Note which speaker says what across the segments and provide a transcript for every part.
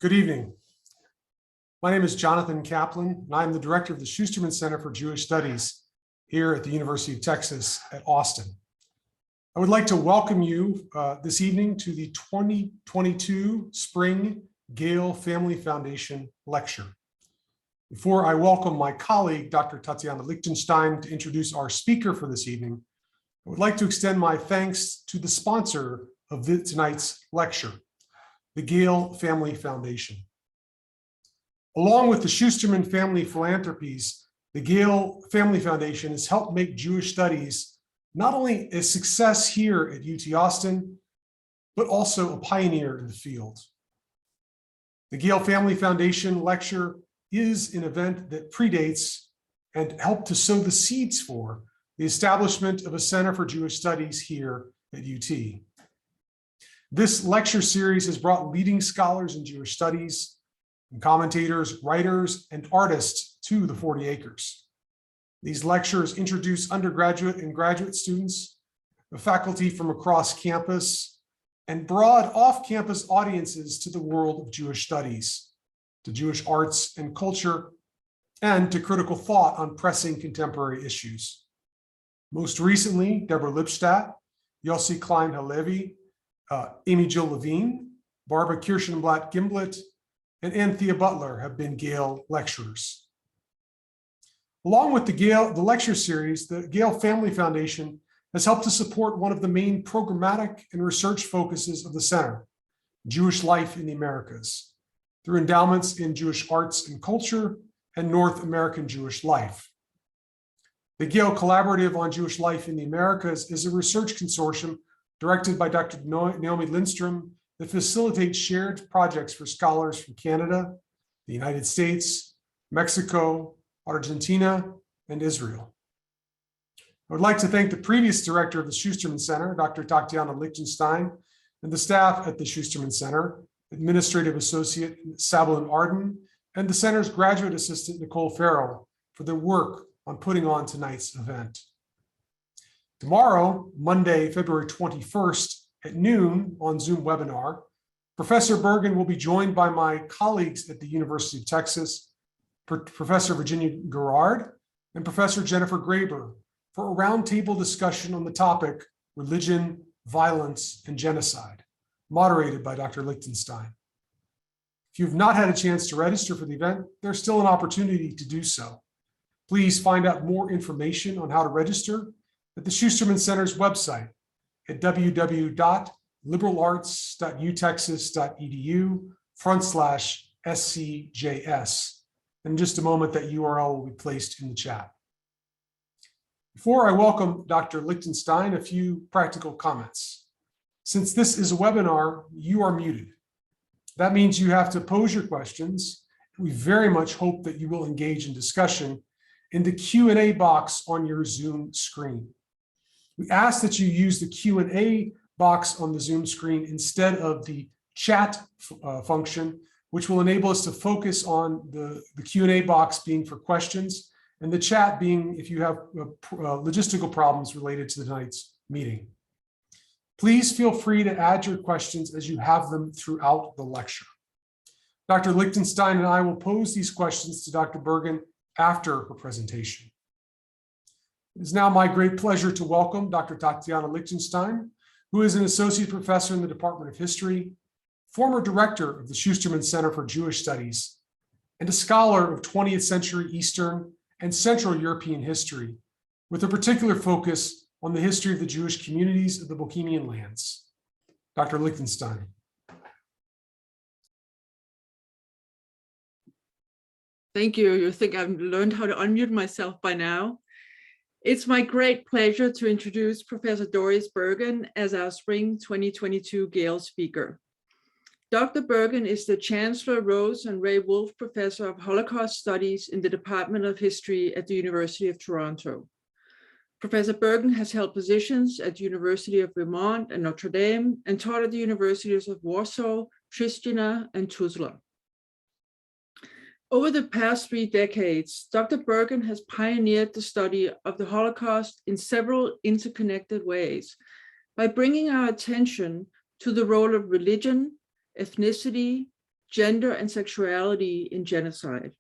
Speaker 1: Good evening. My name is Jonathan Kaplan, and I'm the director of the Schusterman Center for Jewish Studies here at the University of Texas at Austin. I would like to welcome you this evening to the 2022 Spring Gale Family Foundation Lecture. Before I welcome my colleague, Dr. Tatiana Lichtenstein, to introduce our speaker for this evening, I would like to extend my thanks to the sponsor of tonight's lecture, the Gale Family Foundation. Along with the Schusterman Family Philanthropies, the Gale Family Foundation has helped make Jewish studies not only a success here at UT Austin, but also a pioneer in the field. The Gale Family Foundation Lecture is an event that predates and helped to sow the seeds for the establishment of a Center for Jewish Studies here at UT. This lecture series has brought leading scholars in Jewish studies, and commentators, writers, and artists to the 40 acres. These lectures introduce undergraduate and graduate students, the faculty from across campus, and broad off-campus audiences to the world of Jewish studies, to Jewish arts and culture, and to critical thought on pressing contemporary issues. Most recently, Deborah Lipstadt, Yossi Klein Halevi, Amy Jill Levine, Barbara Kirschenblatt Gimblett, and Anthea Butler have been Gale lecturers. Along with the lecture series, the Gale Family Foundation has helped to support one of the main programmatic and research focuses of the center, Jewish life in the Americas, through endowments in Jewish arts and culture and North American Jewish life. The Gale Collaborative on Jewish Life in the Americas is a research consortium directed by Dr. Naomi Lindstrom that facilitates shared projects for scholars from Canada, the United States, Mexico, Argentina, and Israel. I would like to thank the previous director of the Schusterman Center, Dr. Tatiana Lichtenstein, and the staff at the Schusterman Center, Administrative Associate Sabalin Arden, and the center's graduate assistant, Nicole Farrell, for their work on putting on tonight's event. Tomorrow, Monday, February 21st at noon on Zoom webinar, Professor Bergen will be joined by my colleagues at the University of Texas, Professor Virginia Gerard and Professor Jennifer Graber, for a roundtable discussion on the topic Religion, Violence, and Genocide, moderated by Dr. Lichtenstein. If you've not had a chance to register for the event, there's still an opportunity to do so. Please find out more information on how to register at the Schusterman Center's website at www.liberalarts.uTexas.edu/SCJS. In just a moment, that URL will be placed in the chat. Before I welcome Dr. Lichtenstein, a few practical comments. Since this is a webinar, you are muted. That means you have to pose your questions. We very much hope that you will engage in discussion in the Q&A box on your Zoom screen. We ask that you use the Q&A box on the Zoom screen instead of the chat function, which will enable us to focus on the Q&A box being for questions and the chat being if you have logistical problems related to tonight's meeting. Please feel free to add your questions as you have them throughout the lecture. Dr. Lichtenstein and I will pose these questions to Dr. Bergen after her presentation. It is now my great pleasure to welcome Dr. Tatiana Lichtenstein, who is an associate professor in the Department of History, former director of the Schusterman Center for Jewish Studies, and a scholar of 20th century Eastern and Central European history, with a particular focus on the history of the Jewish communities of the Bohemian lands. Dr. Lichtenstein.
Speaker 2: Thank you. You think I've learned how to unmute myself by now? It's my great pleasure to introduce Professor Doris Bergen as our Spring 2022 Gale speaker. Dr. Bergen is the Chancellor Rose and Ray Wolfe Professor of Holocaust Studies in the Department of History at the University of Toronto. Professor Bergen has held positions at the University of Vermont and Notre Dame and taught at the Universities of Warsaw, Pristina, and Tuzla. Over the past 3 decades, Dr. Bergen has pioneered the study of the Holocaust in several interconnected ways by bringing our attention to the role of religion, ethnicity, Gender and Sexuality in Genocide.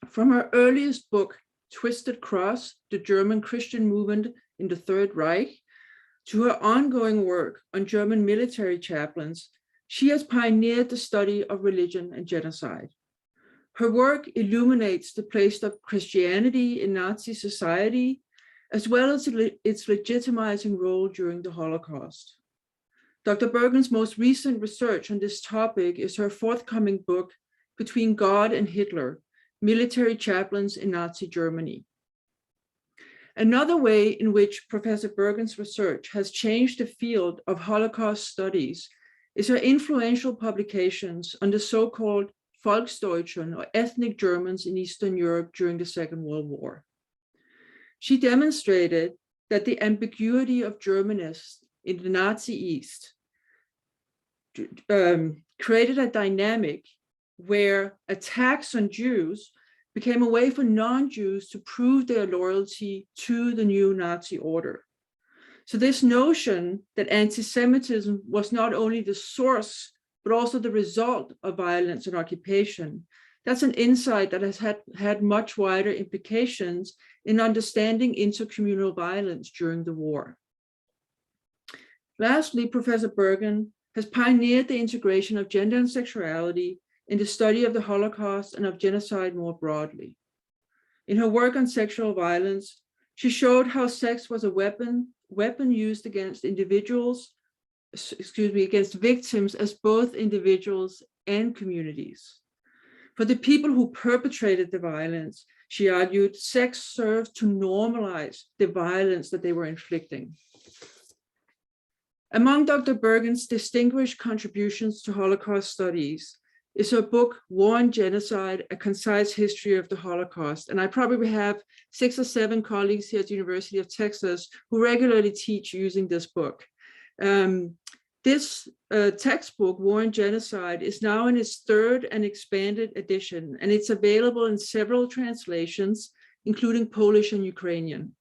Speaker 2: From her earliest book, Twisted Cross, the German Christian Movement in the Third Reich, to her ongoing work on German military chaplains, she has pioneered the study of religion and genocide. Her work illuminates the place of Christianity in Nazi society, as well as its legitimizing role during the Holocaust. Dr. Bergen's most recent research on this topic is her forthcoming book, Between God and Hitler, Military Chaplains in Nazi Germany. Another way in which Professor Bergen's research has changed the field of Holocaust studies is her influential publications on the so-called Volksdeutschen, or ethnic Germans in Eastern Europe during the Second World War. She demonstrated that the ambiguity of Germanists in the Nazi East created a dynamic where attacks on Jews became a way for non-Jews to prove their loyalty to the new Nazi order. So this notion that anti-Semitism was not only the source, but also the result of violence and occupation, that's an insight that has had much wider implications in understanding intercommunal violence during the war. Lastly, Professor Bergen has pioneered the integration of gender and sexuality in the study of the Holocaust and of genocide more broadly. In her work on sexual violence, she showed how sex was a weapon used against against victims as both individuals and communities. For the people who perpetrated the violence, she argued, sex served to normalize the violence that they were inflicting. Among Dr. Bergen's distinguished contributions to Holocaust studies is her book, War and Genocide, A Concise History of the Holocaust. And I probably have 6 or 7 colleagues here at the University of Texas who regularly teach using this book. This textbook, War and Genocide, is now in its 3rd and expanded edition, and it's available in several translations, including Polish and Ukrainian.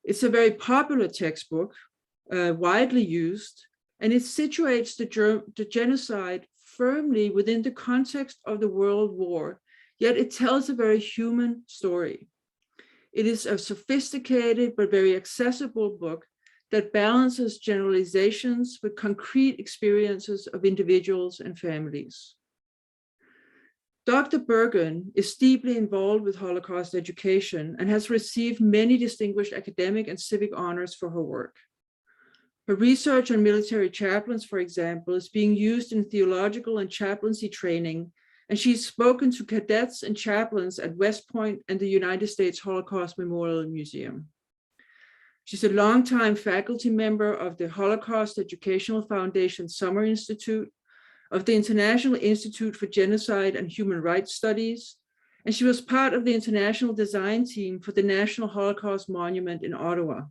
Speaker 2: It's a very popular textbook, widely used, and it situates the genocide firmly within the context of the World War, yet it tells a very human story. It is a sophisticated but very accessible book that balances generalizations with concrete experiences of individuals and families. Dr. Bergen is deeply involved with Holocaust education and has received many distinguished academic and civic honors for her work. Her research on military chaplains, for example, is being used in theological and chaplaincy training, and she's spoken to cadets and chaplains at West Point and the United States Holocaust Memorial Museum. She's a longtime faculty member of the Holocaust Educational Foundation Summer Institute, of the International Institute for Genocide and Human Rights Studies, and she was part of the international design team for the National Holocaust Monument in Ottawa.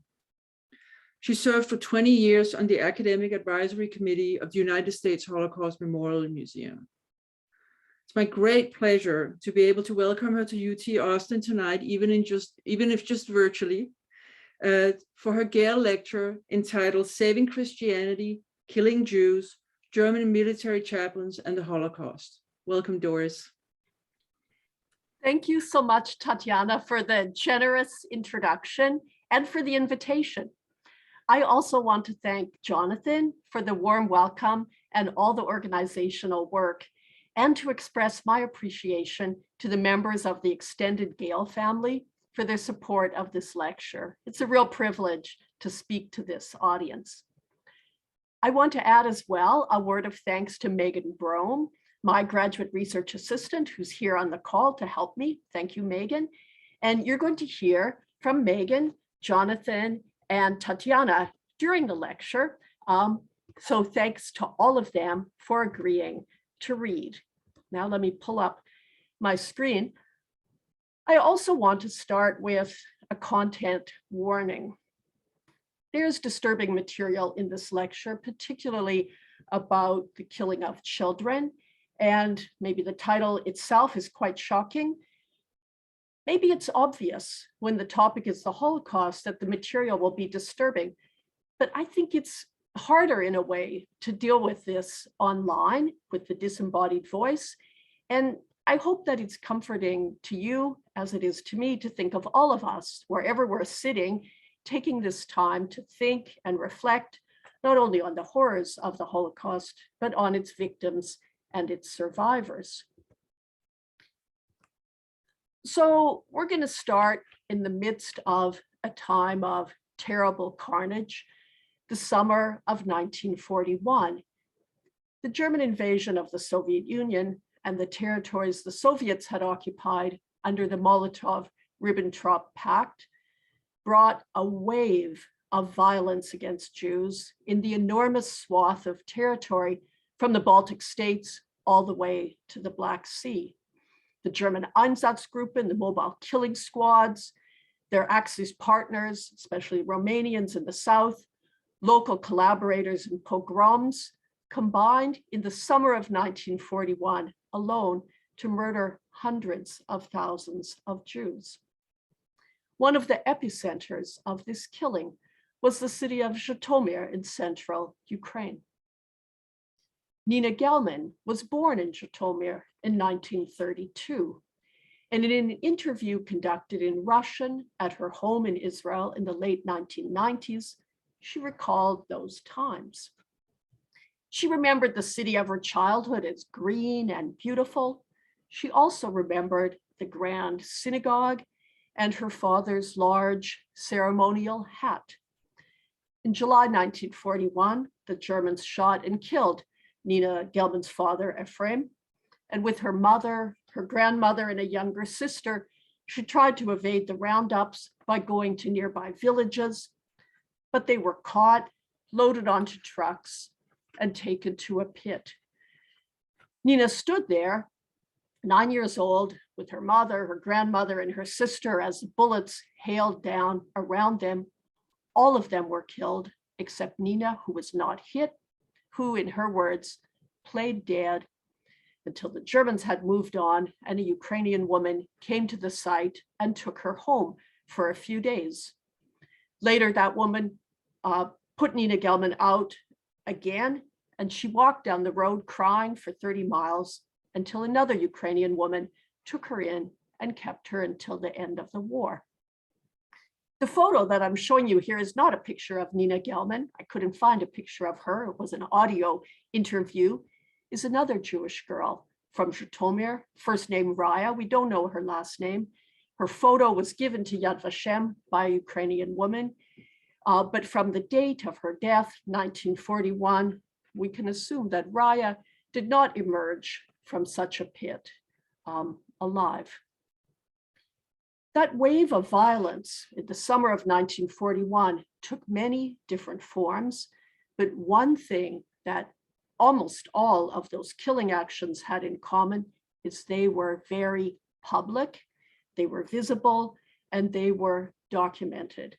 Speaker 2: She served for 20 years on the Academic Advisory Committee of the United States Holocaust Memorial Museum. It's my great pleasure to be able to welcome her to UT Austin tonight, even if just virtually, for her Gale lecture entitled Saving Christianity, Killing Jews, German Military Chaplains and the Holocaust. Welcome, Doris.
Speaker 3: Thank you so much, Tatiana, for the generous introduction and for the invitation. I also want to thank Jonathan for the warm welcome and all the organizational work, and to express my appreciation to the members of the extended Gale family for their support of this lecture. It's a real privilege to speak to this audience. I want to add as well a word of thanks to Megan Brome, my graduate research assistant, who's here on the call to help me. Thank you, Megan. And you're going to hear from Megan, Jonathan, and Tatiana during the lecture. So thanks to all of them for agreeing to read. Now let me pull up my screen. I also want to start with a content warning. There's disturbing material in this lecture, particularly about the killing of children, and maybe the title itself is quite shocking. Maybe it's obvious when the topic is the Holocaust that the material will be disturbing, but I think it's harder in a way to deal with this online with the disembodied voice. And I hope that it's comforting to you, as it is to me, to think of all of us, wherever we're sitting, taking this time to think and reflect, not only on the horrors of the Holocaust, but on its victims and its survivors. So we're going to start in the midst of a time of terrible carnage, the summer of 1941. The German invasion of the Soviet Union and the territories the Soviets had occupied under the Molotov-Ribbentrop Pact brought a wave of violence against Jews in the enormous swath of territory from the Baltic states all the way to the Black Sea. The German Einsatzgruppen, the mobile killing squads, their Axis partners, especially Romanians in the south, local collaborators in pogroms, combined in the summer of 1941 alone to murder hundreds of thousands of Jews. One of the epicenters of this killing was the city of Zhytomyr in central Ukraine. Nina Gelman was born in Zhytomyr in 1932, and in an interview conducted in Russian at her home in Israel in the late 1990s, she recalled those times. She remembered the city of her childhood as green and beautiful. She also remembered the grand synagogue and her father's large ceremonial hat. In July 1941, the Germans shot and killed Nina Gelman's father, Ephraim, and with her mother, her grandmother, and a younger sister, she tried to evade the roundups by going to nearby villages, but they were caught, loaded onto trucks, and taken to a pit. Nina stood there, 9 years old, with her mother, her grandmother, and her sister as the bullets hailed down around them. All of them were killed, except Nina, who was not hit, who, in her words, played dead until the Germans had moved on and a Ukrainian woman came to the site and took her home for a few days. Later, that woman put Nina Gelman out again, and she walked down the road crying for 30 miles until another Ukrainian woman took her in and kept her until the end of the war. The photo that I'm showing you here is not a picture of Nina Gelman. I couldn't find a picture of her. It was an audio interview. Is another Jewish girl from Zhytomyr, first name Raya. We don't know her last name. Her photo was given to Yad Vashem by a Ukrainian woman. But from the date of her death, 1941, we can assume that Raya did not emerge from such a pit alive. That wave of violence in the summer of 1941 took many different forms, but one thing that almost all of those killing actions had in common is they were very public, they were visible, and they were documented.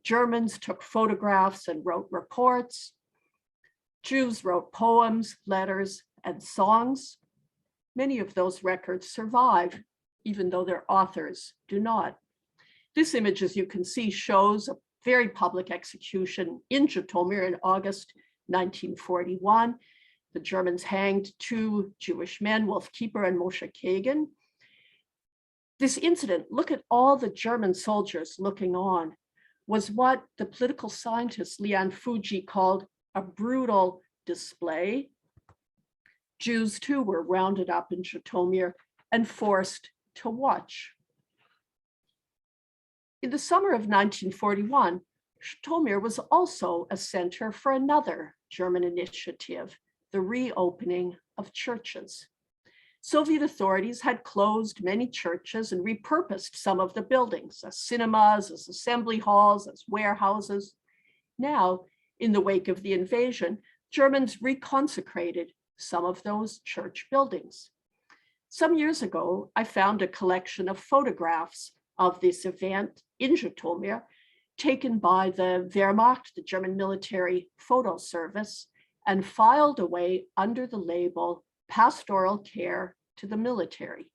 Speaker 3: Germans took photographs and wrote reports. Jews wrote poems, letters, and songs. Many of those records survive, even though their authors do not. This image, as you can see, shows a very public execution in Zhytomyr in August 1941. The Germans hanged two Jewish men, Wolfe and Moshe Kagan. This incident, look at all the German soldiers looking on, was what the political scientist Lian Fuji called a brutal display. Jews too were rounded up in Zhytomyr and forced to watch. In the summer of 1941, Zhytomyr was also a center for another German initiative, the reopening of churches. Soviet authorities had closed many churches and repurposed some of the buildings as cinemas, as assembly halls, as warehouses. Now, in the wake of the invasion, Germans reconsecrated some of those church buildings. Some years ago, I found a collection of photographs of this event in Zhytomyr taken by the Wehrmacht, the German military photo service, and filed away under the label Pastoral Care to the Military.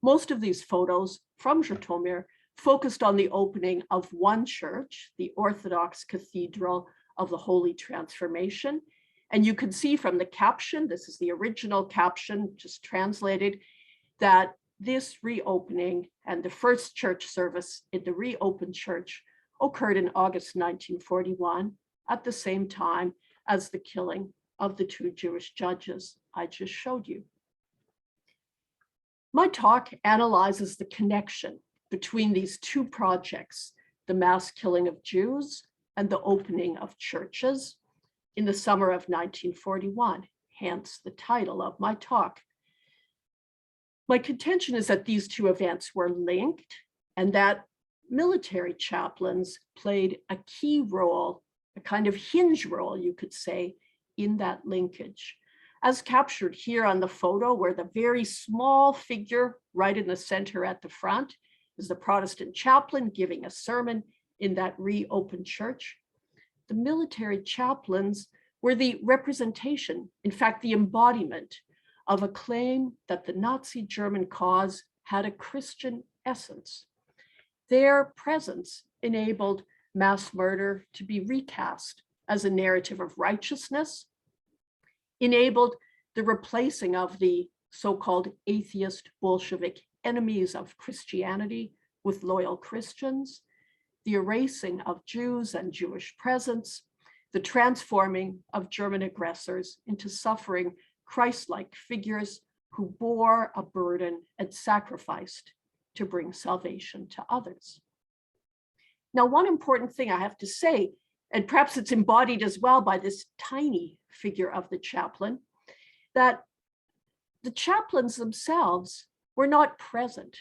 Speaker 3: Most of these photos from Zhytomyr focused on the opening of one church, the Orthodox Cathedral of the Holy Transformation. And you can see from the caption, this is the original caption, just translated, that this reopening and the first church service in the reopened church occurred in August 1941, at the same time as the killing of the 2 Jewish judges I just showed you. My talk analyzes the connection between these 2 projects, the mass killing of Jews and the opening of churches in the summer of 1941, hence the title of my talk. My contention is that these 2 events were linked and that military chaplains played a key role, a kind of hinge role, you could say, in that linkage. As captured here on the photo, where the very small figure right in the center at the front is the Protestant chaplain giving a sermon in that reopened church. The military chaplains were the representation, in fact, the embodiment of a claim that the Nazi German cause had a Christian essence. Their presence enabled mass murder to be recast as a narrative of righteousness, enabled the replacing of the so-called atheist Bolshevik enemies of Christianity with loyal Christians, the erasing of Jews and Jewish presence, the transforming of German aggressors into suffering Christ-like figures who bore a burden and sacrificed to bring salvation to others. Now, one important thing I have to say, and perhaps it's embodied as well by this tiny figure of the chaplain, that the chaplains themselves were not present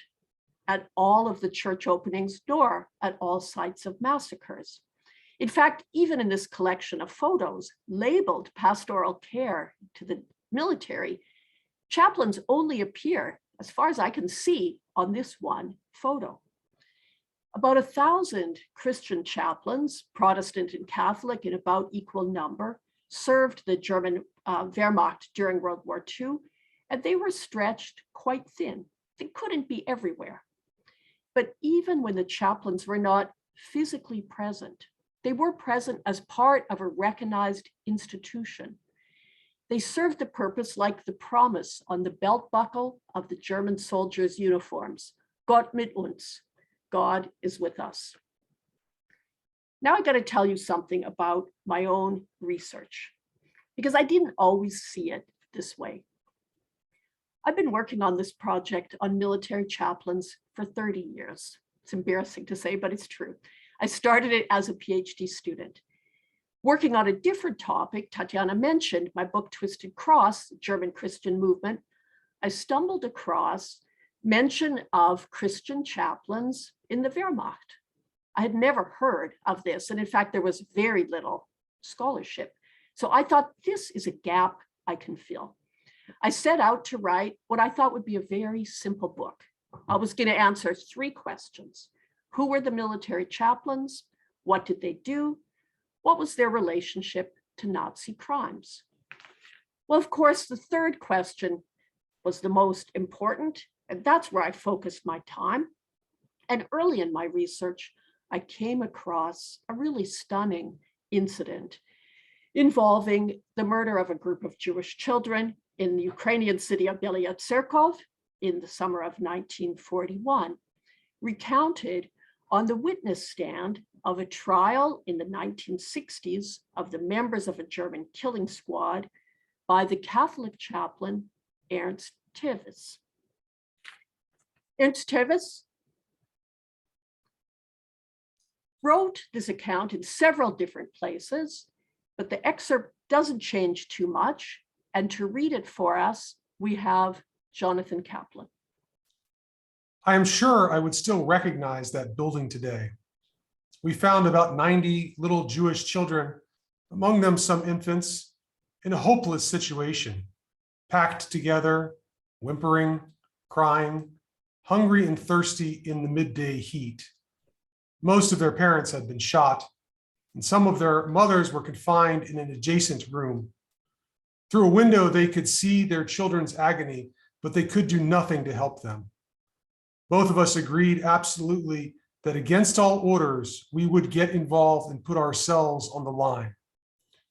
Speaker 3: at all of the church openings nor at all sites of massacres. In fact, even in this collection of photos labeled pastoral care to the military, chaplains only appear, as far as I can see, on this one photo. About 1,000 Christian chaplains, Protestant and Catholic in about equal number, served the German Wehrmacht during World War II, and they were stretched quite thin. They couldn't be everywhere. But even when the chaplains were not physically present, they were present as part of a recognized institution. They served the purpose like the promise on the belt buckle of the German soldiers' uniforms, Gott mit uns, God is with us. Now I got to tell you something about my own research, because I didn't always see it this way. I've been working on this project on military chaplains for 30 years. It's embarrassing to say, but it's true. I started it as a PhD student. Working on a different topic, Tatiana mentioned my book, Twisted Cross, German Christian Movement. I stumbled across mention of Christian chaplains in the Wehrmacht. I had never heard of this. And in fact, there was very little scholarship. So I thought this is a gap I can fill. I set out to write what I thought would be a very simple book. I was going to answer 3 questions. Who were the military chaplains? What did they do? What was their relationship to Nazi crimes? Well, of course, the third question was the most important, and that's where I focused my time. And early in my research, I came across a really stunning incident involving the murder of a group of Jewish children in the Ukrainian city of Belaya Tserkov in the summer of 1941, recounted on the witness stand of a trial in the 1960s of the members of a German killing squad by the Catholic chaplain Ernst Tevis. Ernst Tevis wrote this account in several different places, but the excerpt doesn't change too much. And to read it for us, we have Jonathan Kaplan.
Speaker 1: I am sure I would still recognize that building today. We found about 90 little Jewish children, among them some infants, in a hopeless situation, packed together, whimpering, crying, hungry and thirsty in the midday heat. Most of their parents had been shot, and some of their mothers were confined in an adjacent room. Through a window, they could see their children's agony, but they could do nothing to help them. Both of us agreed absolutely that against all orders, we would get involved and put ourselves on the line.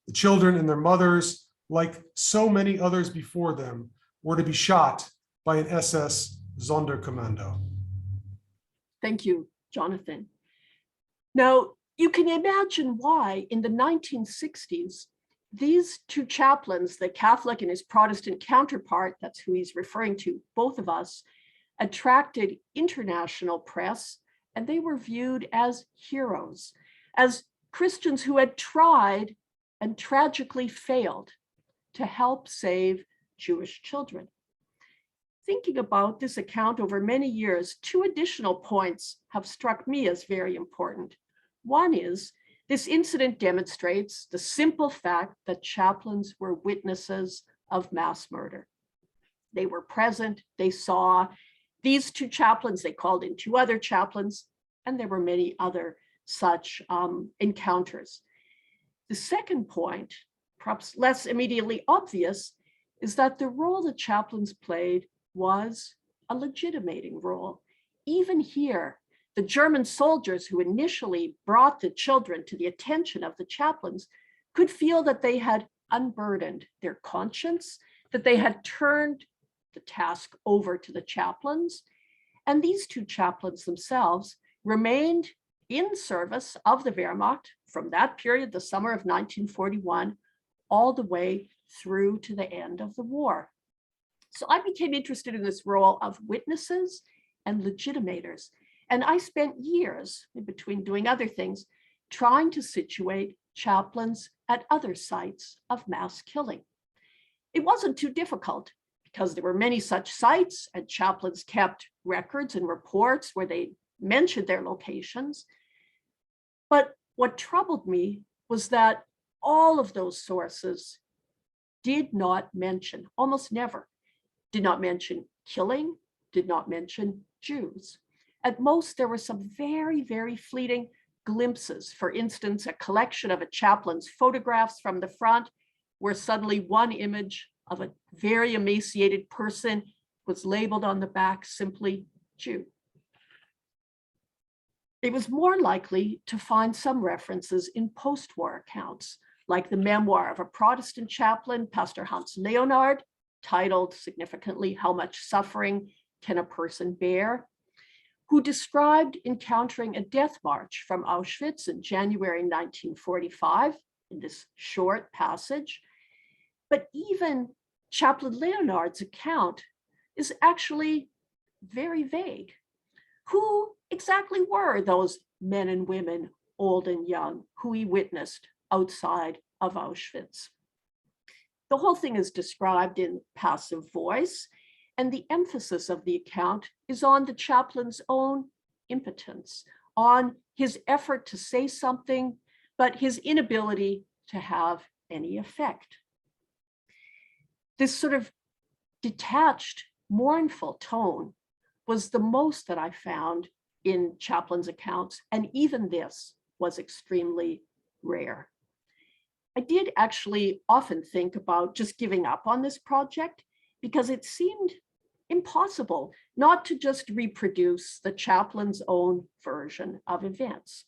Speaker 1: The children and their mothers, like so many others before them, were to be shot by an SS Sonderkommando.
Speaker 3: Thank you, Jonathan. Now, you can imagine why in the 1960s, these two chaplains, the Catholic and his Protestant counterpart, that's who he's referring to, both of us, attracted international press, and they were viewed as heroes, as Christians who had tried and tragically failed to help save Jewish children. Thinking about this account over many years, two additional points have struck me as very important. One is, this incident demonstrates the simple fact that chaplains were witnesses of mass murder. They were present, they saw these two chaplains, they called in two other chaplains, and there were many other such encounters. The second point, perhaps less immediately obvious, is that the role the chaplains played was a legitimating role. Even here, the German soldiers who initially brought the children to the attention of the chaplains could feel that they had unburdened their conscience, that they had turned the task over to the chaplains. And these two chaplains themselves remained in service of the Wehrmacht from that period, the summer of 1941, all the way through to the end of the war. So I became interested in this role of witnesses and legitimators. And I spent years, in between doing other things, trying to situate chaplains at other sites of mass killing. It wasn't too difficult because there were many such sites, and chaplains kept records and reports where they mentioned their locations. But what troubled me was that all of those sources did not mention, almost never, did not mention killing, did not mention Jews. At most, there were some very, very fleeting glimpses. For instance, a collection of a chaplain's photographs from the front, where suddenly one image of a very emaciated person was labeled on the back simply Jew. It was more likely to find some references in post-war accounts, like the memoir of a Protestant chaplain, Pastor Hans Leonhard, titled significantly, How Much Suffering Can a Person Bear?, who described encountering a death march from Auschwitz in January 1945 in this short passage. But even Chaplain Leonhard's account is actually very vague. Who exactly were those men and women, old and young, who he witnessed outside of Auschwitz? The whole thing is described in passive voice, and the emphasis of the account is on the chaplain's own impotence, on his effort to say something, but his inability to have any effect. This sort of detached, mournful tone was the most that I found in chaplains' accounts, and even this was extremely rare. I did actually often think about just giving up on this project because it seemed impossible not to just reproduce the chaplain's own version of events.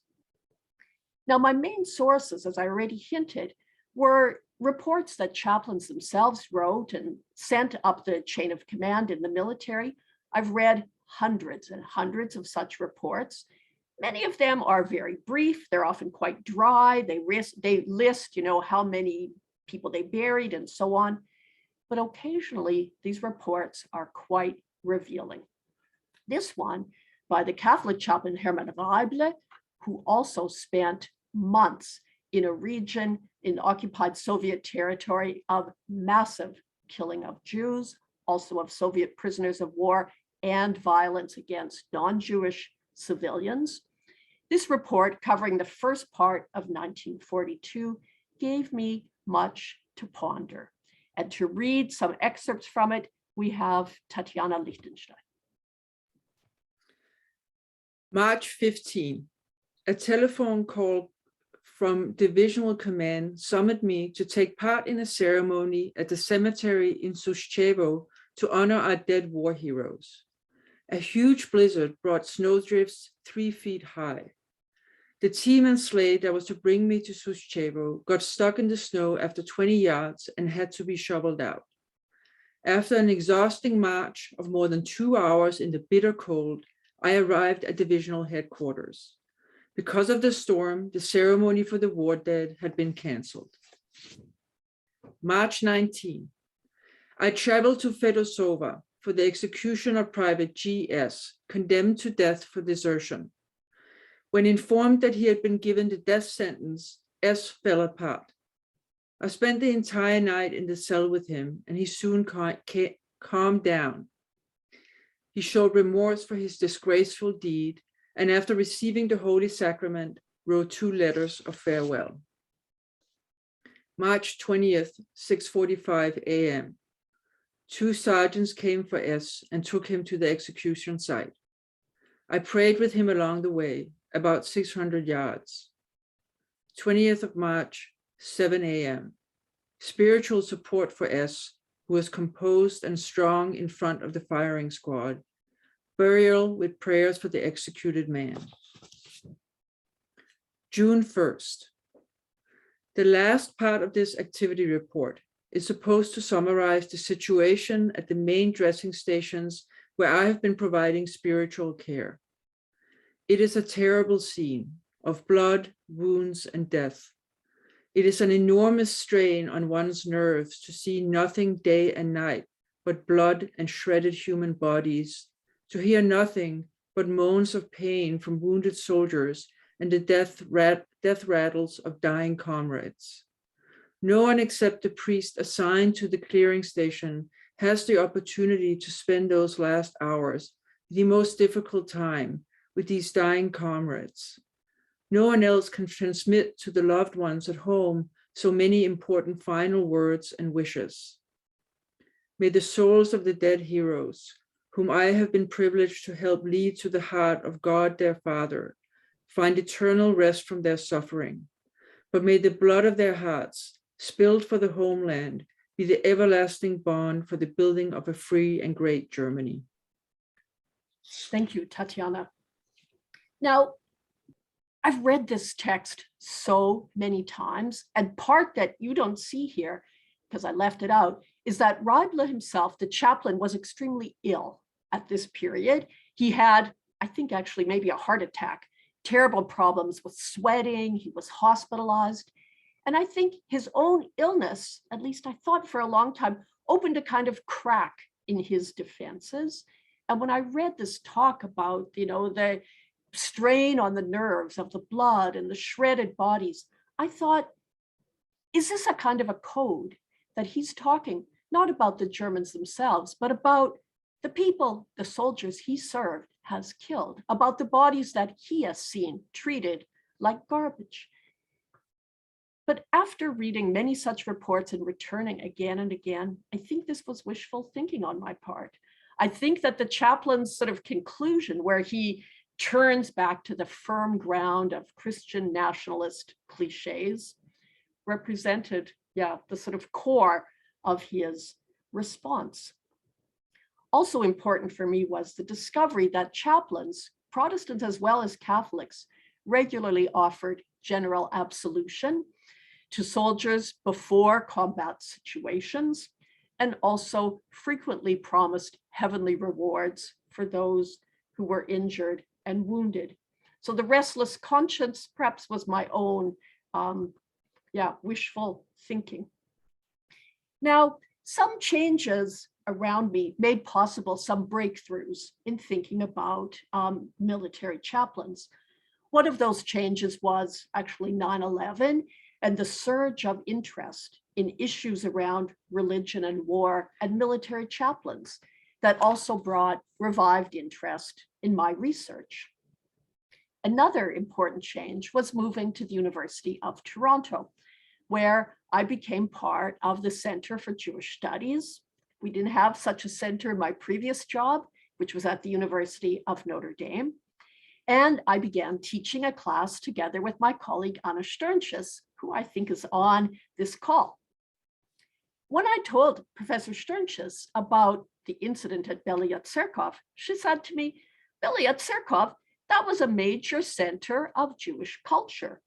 Speaker 3: Now, my main sources, as I already hinted, were reports that chaplains themselves wrote and sent up the chain of command in the military. I've read hundreds and hundreds of such reports. Many of them are very brief. They're often quite dry. They list, how many people they buried and so on. But occasionally, these reports are quite revealing. This one by the Catholic chaplain Hermann Reible, who also spent months in a region in occupied Soviet territory of massive killing of Jews, also of Soviet prisoners of war, and violence against non-Jewish civilians. This report, covering the first part of 1942, gave me much to ponder. And to read some excerpts from it, we have Tatiana Lichtenstein.
Speaker 2: March 15, a telephone call from Divisional Command summoned me to take part in a ceremony at the cemetery in Sushchevo to honor our dead war heroes. A huge blizzard brought snowdrifts 3 feet high. The team and sleigh that was to bring me to Suschevo got stuck in the snow after 20 yards and had to be shoveled out. After an exhausting march of more than 2 hours in the bitter cold, I arrived at divisional headquarters. Because of the storm, the ceremony for the war dead had been canceled. March 19. I traveled to Fedosova for the execution of Private G.S., condemned to death for desertion. When informed that he had been given the death sentence, S fell apart. I spent the entire night in the cell with him, and he soon calmed down. He showed remorse for his disgraceful deed, and after receiving the Holy Sacrament, wrote 2 letters of farewell. March 20th, 6:45 a.m. 2 sergeants came for S and took him to the execution site. I prayed with him along the way, about 600 yards. 20th of March, 7 a.m. Spiritual support for S, who was composed and strong in front of the firing squad. Burial with prayers for the executed man. June 1st. The last part of this activity report is supposed to summarize the situation at the main dressing stations where I have been providing spiritual care. It is a terrible scene of blood, wounds, and death. It is an enormous strain on one's nerves to see nothing day and night but blood and shredded human bodies, to hear nothing but moans of pain from wounded soldiers and the death rattles of dying comrades. No one except the priest assigned to the clearing station has the opportunity to spend those last hours, the most difficult time, with these dying comrades. No one else can transmit to the loved ones at home so many important final words and wishes. May the souls of the dead heroes, whom I have been privileged to help lead to the heart of God their Father, find eternal rest from their suffering. But may the blood of their hearts, spilled for the homeland, be the everlasting bond for the building of a free and great Germany.
Speaker 3: Thank you, Tatiana. Now, I've read this text so many times, and part that you don't see here, because I left it out, is that Reible himself, the chaplain, was extremely ill at this period. He had, I think actually maybe a heart attack, terrible problems with sweating, he was hospitalized. And I think his own illness, at least I thought for a long time, opened a kind of crack in his defenses. And when I read this talk about, the strain on the nerves of the blood and the shredded bodies, I thought, is this a kind of a code that he's talking not about the Germans themselves, but about the people, the soldiers he served, has killed, about the bodies that he has seen treated like garbage? But after reading many such reports and returning again and again, I think this was wishful thinking on my part. I think that the chaplain's sort of conclusion, where he turns back to the firm ground of Christian nationalist cliches, represented, the sort of core of his response. Also important for me was the discovery that chaplains, Protestants as well as Catholics, regularly offered general absolution to soldiers before combat situations, and also frequently promised heavenly rewards for those who were injured and wounded. So the restless conscience perhaps was my own wishful thinking. Now, some changes around me made possible some breakthroughs in thinking about military chaplains. One of those changes was actually 9/11 and the surge of interest in issues around religion and war and military chaplains that also brought revived interest in my research. Another important change was moving to the University of Toronto, where I became part of the Center for Jewish Studies. We didn't have such a center in my previous job, which was at the University of Notre Dame. And I began teaching a class together with my colleague, Anna Sternschus, who I think is on this call. When I told Professor Sternschus about the incident at Belyat Tserkov, she said to me, Belyat Tserkov, that was a major center of Jewish culture.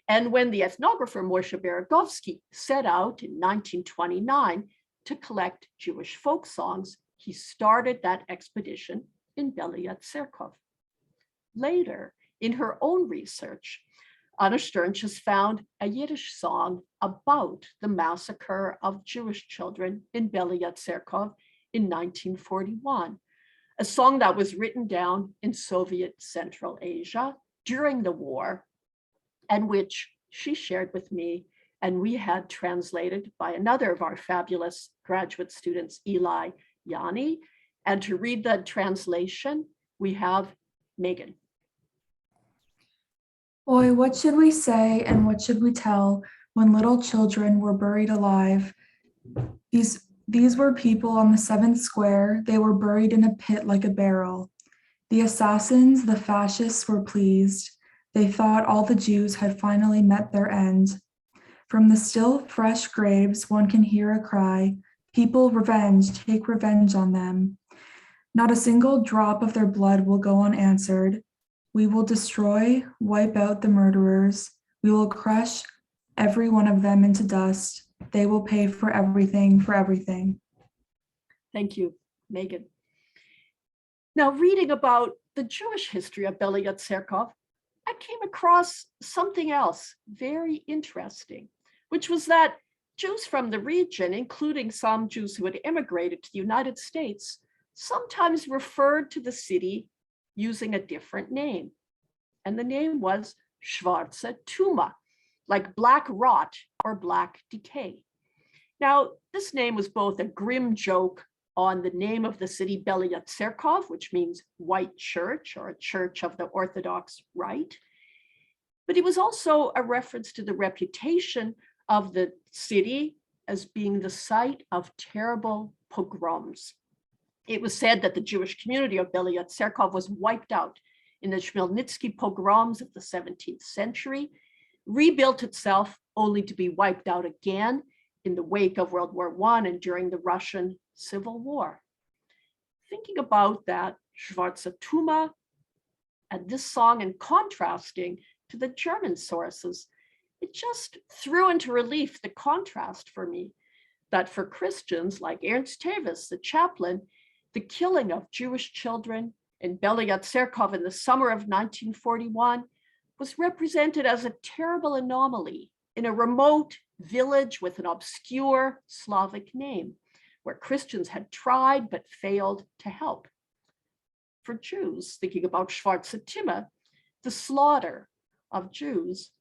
Speaker 3: And when the ethnographer Moshe Beregovsky set out in 1929 to collect Jewish folk songs, he started that expedition in Belyat Tserkov. Later, in her own research, Anna Sternches found a Yiddish song about the massacre of Jewish children in Belyat Tserkov in 1941, a song that was written down in Soviet Central Asia during the war, and which she shared with me, and we had translated by another of our fabulous graduate students, Eli Yani. And to read the translation, we have Megan.
Speaker 4: Boy, what should we say and what should we tell when little children were buried alive? These were people on the 7th square. They were buried in a pit like a barrel. The assassins, the fascists, were pleased. They thought all the Jews had finally met their end. From the still fresh graves, one can hear a cry, "People, revenge, take revenge on them." Not a single drop of their blood will go unanswered. We will destroy, wipe out the murderers. We will crush every one of them into dust. They will pay for everything, for everything.
Speaker 3: Thank you, Megan. Now, reading about the Jewish history of Belyat Tserkov, I came across something else very interesting, which was that Jews from the region, including some Jews who had immigrated to the United States, sometimes referred to the city using a different name. And the name was Schwarze Tuma, like black rot or black decay. Now, this name was both a grim joke on the name of the city Belyat Tserkov, which means white church or a church of the Orthodox Rite. But it was also a reference to the reputation of the city as being the site of terrible pogroms. It was said that the Jewish community of Belyat Tserkov was wiped out in the Chmielnitsky pogroms of the 17th century, rebuilt itself only to be wiped out again in the wake of World War I and during the Russian Civil War. Thinking about that Schwarze Tuma and this song and contrasting to the German sources, it just threw into relief the contrast for me that for Christians like Ernst Tevis, the chaplain, the killing of Jewish children in Belyat Tserkov in the summer of 1941 was represented as a terrible anomaly in a remote village with an obscure Slavic name, where Christians had tried but failed to help. For Jews, thinking about Schwarze Tuma, the slaughter of Jews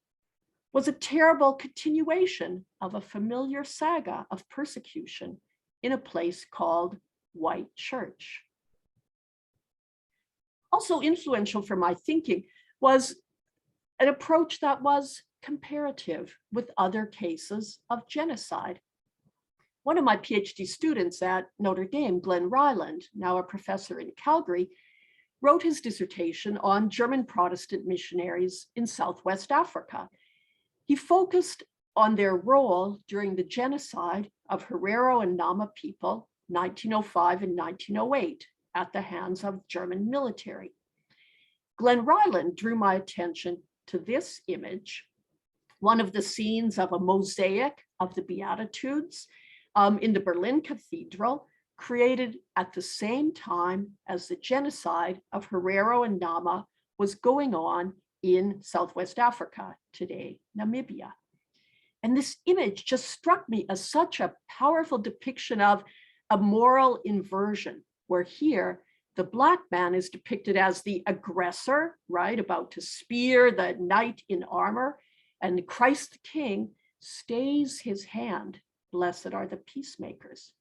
Speaker 3: was a terrible continuation of a familiar saga of persecution in a place called White Church. Also influential for my thinking was an approach that was comparative with other cases of genocide. One of my PhD students at Notre Dame, Glenn Ryland, now a professor in Calgary, wrote his dissertation on German Protestant missionaries in Southwest Africa. He focused on their role during the genocide of Herero and Nama people, 1905 and 1908, at the hands of German military. Glenn Ryland drew my attention to this image, one of the scenes of a mosaic of the Beatitudes in the Berlin Cathedral, created at the same time as the genocide of Herero and Nama was going on in Southwest Africa, today Namibia. And this image just struck me as such a powerful depiction of a moral inversion, where here the Black man is depicted as the aggressor, right, about to spear the knight in armor, and Christ the King stays his hand. Blessed are the peacemakers.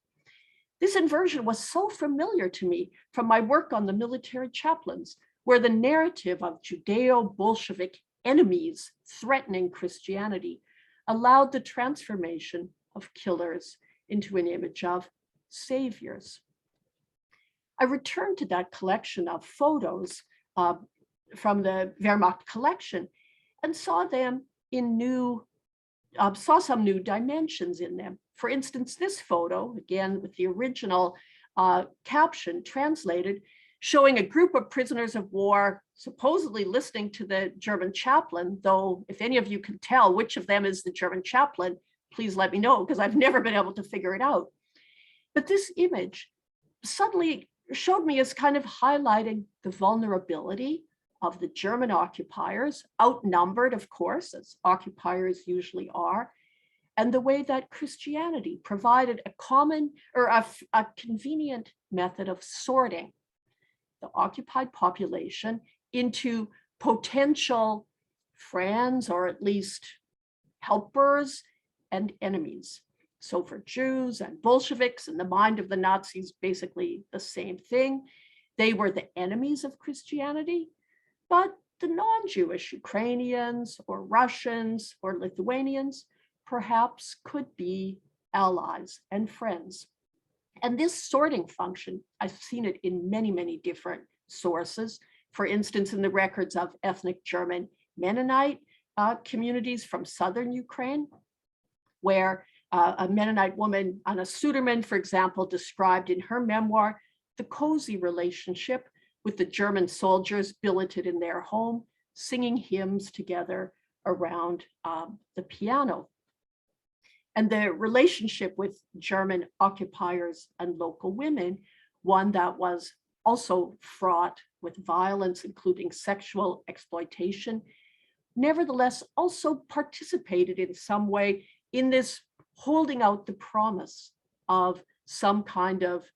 Speaker 3: This inversion was so familiar to me from my work on the Military Chaplains, where the narrative of Judeo-Bolshevik enemies threatening Christianity allowed the transformation of killers into an image of saviors. I returned to that collection of photos from the Wehrmacht collection and saw them in saw some new dimensions in them. For instance, this photo, again with the original caption translated, showing a group of prisoners of war supposedly listening to the German chaplain, though if any of you can tell which of them is the German chaplain, please let me know, because I've never been able to figure it out. But this image suddenly showed me as kind of highlighting the vulnerability of the German occupiers, outnumbered, of course, as occupiers usually are, and the way that Christianity provided a common or a convenient method of sorting the occupied population into potential friends, or at least helpers and enemies. So for Jews and Bolsheviks, in the mind of the Nazis, basically the same thing. They were the enemies of Christianity, but the non-Jewish Ukrainians or Russians or Lithuanians perhaps could be allies and friends. And this sorting function, I've seen it in many, many different sources. For instance, in the records of ethnic German Mennonite communities from southern Ukraine, where a Mennonite woman, Anna Suderman, for example, described in her memoir the cozy relationship with the German soldiers billeted in their home, singing hymns together around the piano. And the relationship with German occupiers and local women, one that was also fraught with violence, including sexual exploitation, nevertheless also participated in some way in this holding out the promise of some kind of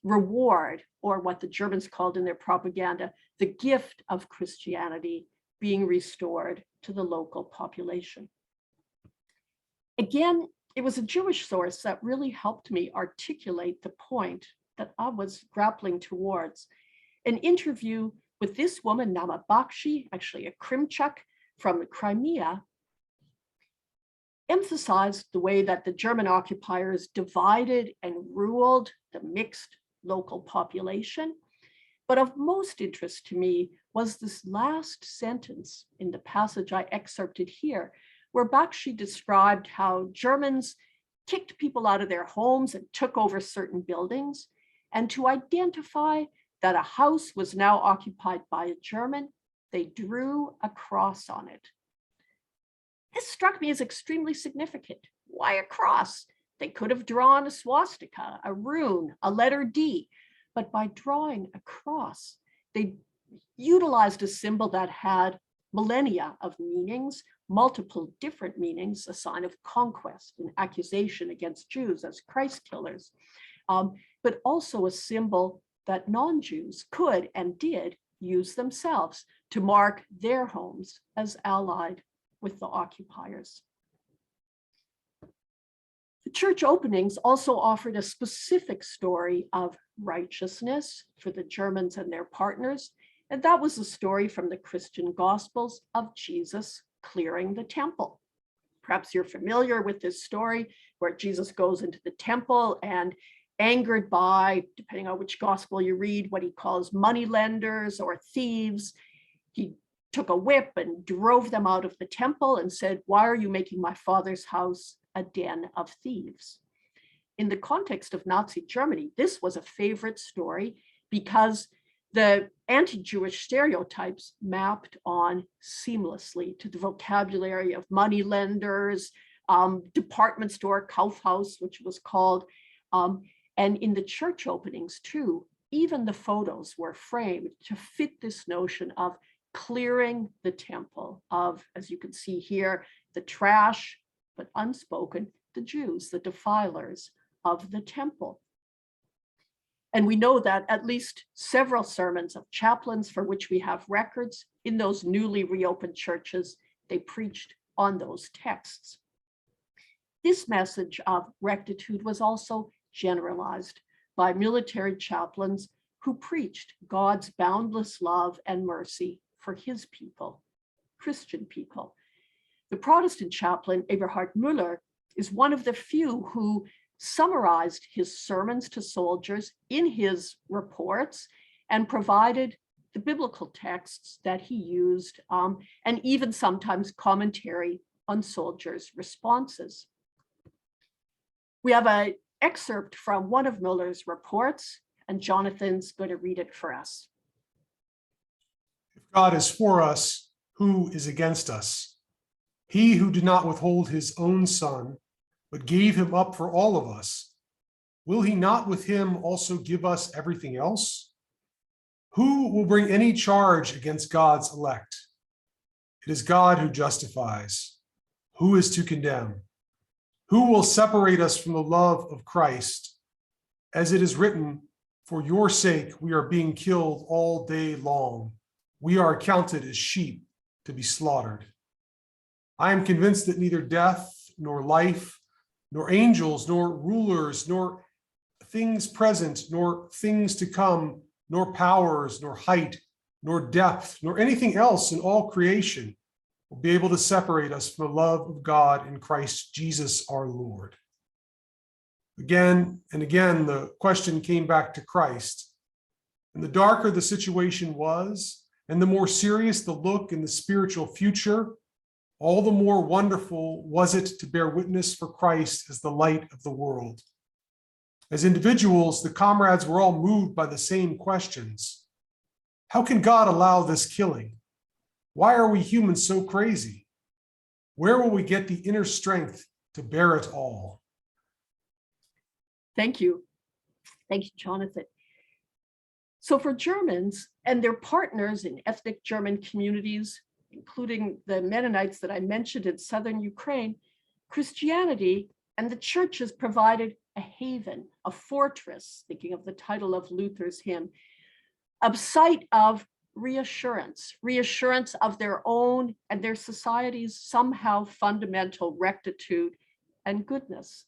Speaker 3: reward, or what the Germans called in their propaganda, the gift of Christianity being restored to the local population. Again, it was a Jewish source that really helped me articulate the point that I was grappling towards. An interview with this woman, Nama Bakshi, actually a Krimchuk from Crimea, emphasized the way that the German occupiers divided and ruled the mixed local population. But of most interest to me was this last sentence in the passage I excerpted here, where Bakshi described how Germans kicked people out of their homes and took over certain buildings, and to identify that a house was now occupied by a German, they drew a cross on it. This struck me as extremely significant. Why a cross? They could have drawn a swastika, a rune, a letter D, but by drawing a cross, they utilized a symbol that had millennia of meanings, multiple different meanings, a sign of conquest, an accusation against Jews as Christ killers, but also a symbol that non-Jews could and did use themselves to mark their homes as allied with the occupiers. The church openings also offered a specific story of righteousness for the Germans and their partners, and that was the story from the Christian Gospels of Jesus clearing the temple. Perhaps you're familiar with this story where Jesus goes into the temple and, angered by, depending on which gospel you read, what he calls moneylenders or thieves, he took a whip and drove them out of the temple and said, "Why are you making my Father's house a den of thieves?" In the context of Nazi Germany, this was a favorite story because the anti-Jewish stereotypes mapped on seamlessly to the vocabulary of moneylenders, department store, Kaufhaus, which was called, and in the church openings too, even the photos were framed to fit this notion of clearing the temple of, as you can see here, the trash, but unspoken, the Jews, the defilers of the temple. And we know that at least several sermons of chaplains for which we have records in those newly reopened churches, they preached on those texts. This message of rectitude was also generalized by military chaplains who preached God's boundless love and mercy for his people, Christian people. The Protestant chaplain, Eberhard Müller, is one of the few who summarized his sermons to soldiers in his reports and provided the biblical texts that he used, and even sometimes commentary on soldiers' responses. We have an excerpt from one of Müller's reports, and Jonathan's going to read it for us.
Speaker 1: God is for us, who is against us? He who did not withhold his own son, but gave him up for all of us, will he not with him also give us everything else? Who will bring any charge against God's elect? It is God who justifies. Who is to condemn? Who will separate us from the love of Christ? As it is written, for your sake we are being killed all day long. We are counted as sheep to be slaughtered. I am convinced that neither death, nor life, nor angels, nor rulers, nor things present, nor things to come, nor powers, nor height, nor depth, nor anything else in all creation will be able to separate us from the love of God in Christ Jesus our Lord. Again and again, the question came back to Christ. And the darker the situation was, and the more serious the look in the spiritual future, all the more wonderful was it to bear witness for Christ as the light of the world. As individuals, the comrades were all moved by the same questions. How can God allow this killing? Why are we humans so crazy? Where will we get the inner strength to bear it all?
Speaker 3: Thank you. Thank you, Jonathan. So for Germans and their partners in ethnic German communities, including the Mennonites that I mentioned in southern Ukraine, Christianity and the churches provided a haven, a fortress, thinking of the title of Luther's hymn, a site of reassurance of their own and their society's somehow fundamental rectitude and goodness.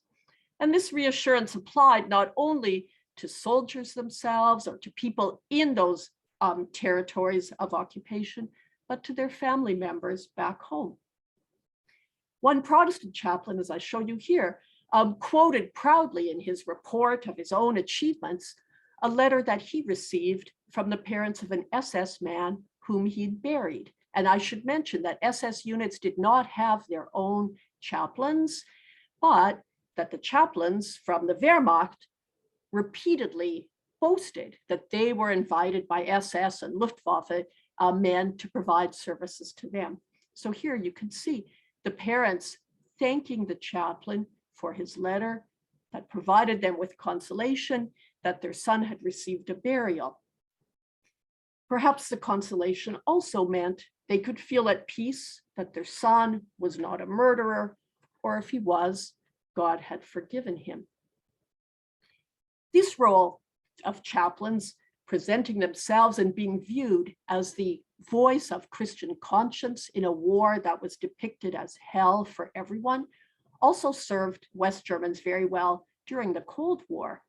Speaker 3: And this reassurance applied not only to soldiers themselves or to people in those territories of occupation, but to their family members back home. One Protestant chaplain, as I show you here, quoted proudly in his report of his own achievements, a letter that he received from the parents of an SS man whom he'd buried. And I should mention that SS units did not have their own chaplains, but that the chaplains from the Wehrmacht repeatedly boasted that they were invited by SS and Luftwaffe men to provide services to them. So here you can see the parents thanking the chaplain for his letter that provided them with consolation that their son had received a burial. Perhaps the consolation also meant they could feel at peace that their son was not a murderer, or if he was, God had forgiven him. This role of chaplains, presenting themselves and being viewed as the voice of Christian conscience in a war that was depicted as hell for everyone, also served West Germans very well during the Cold War.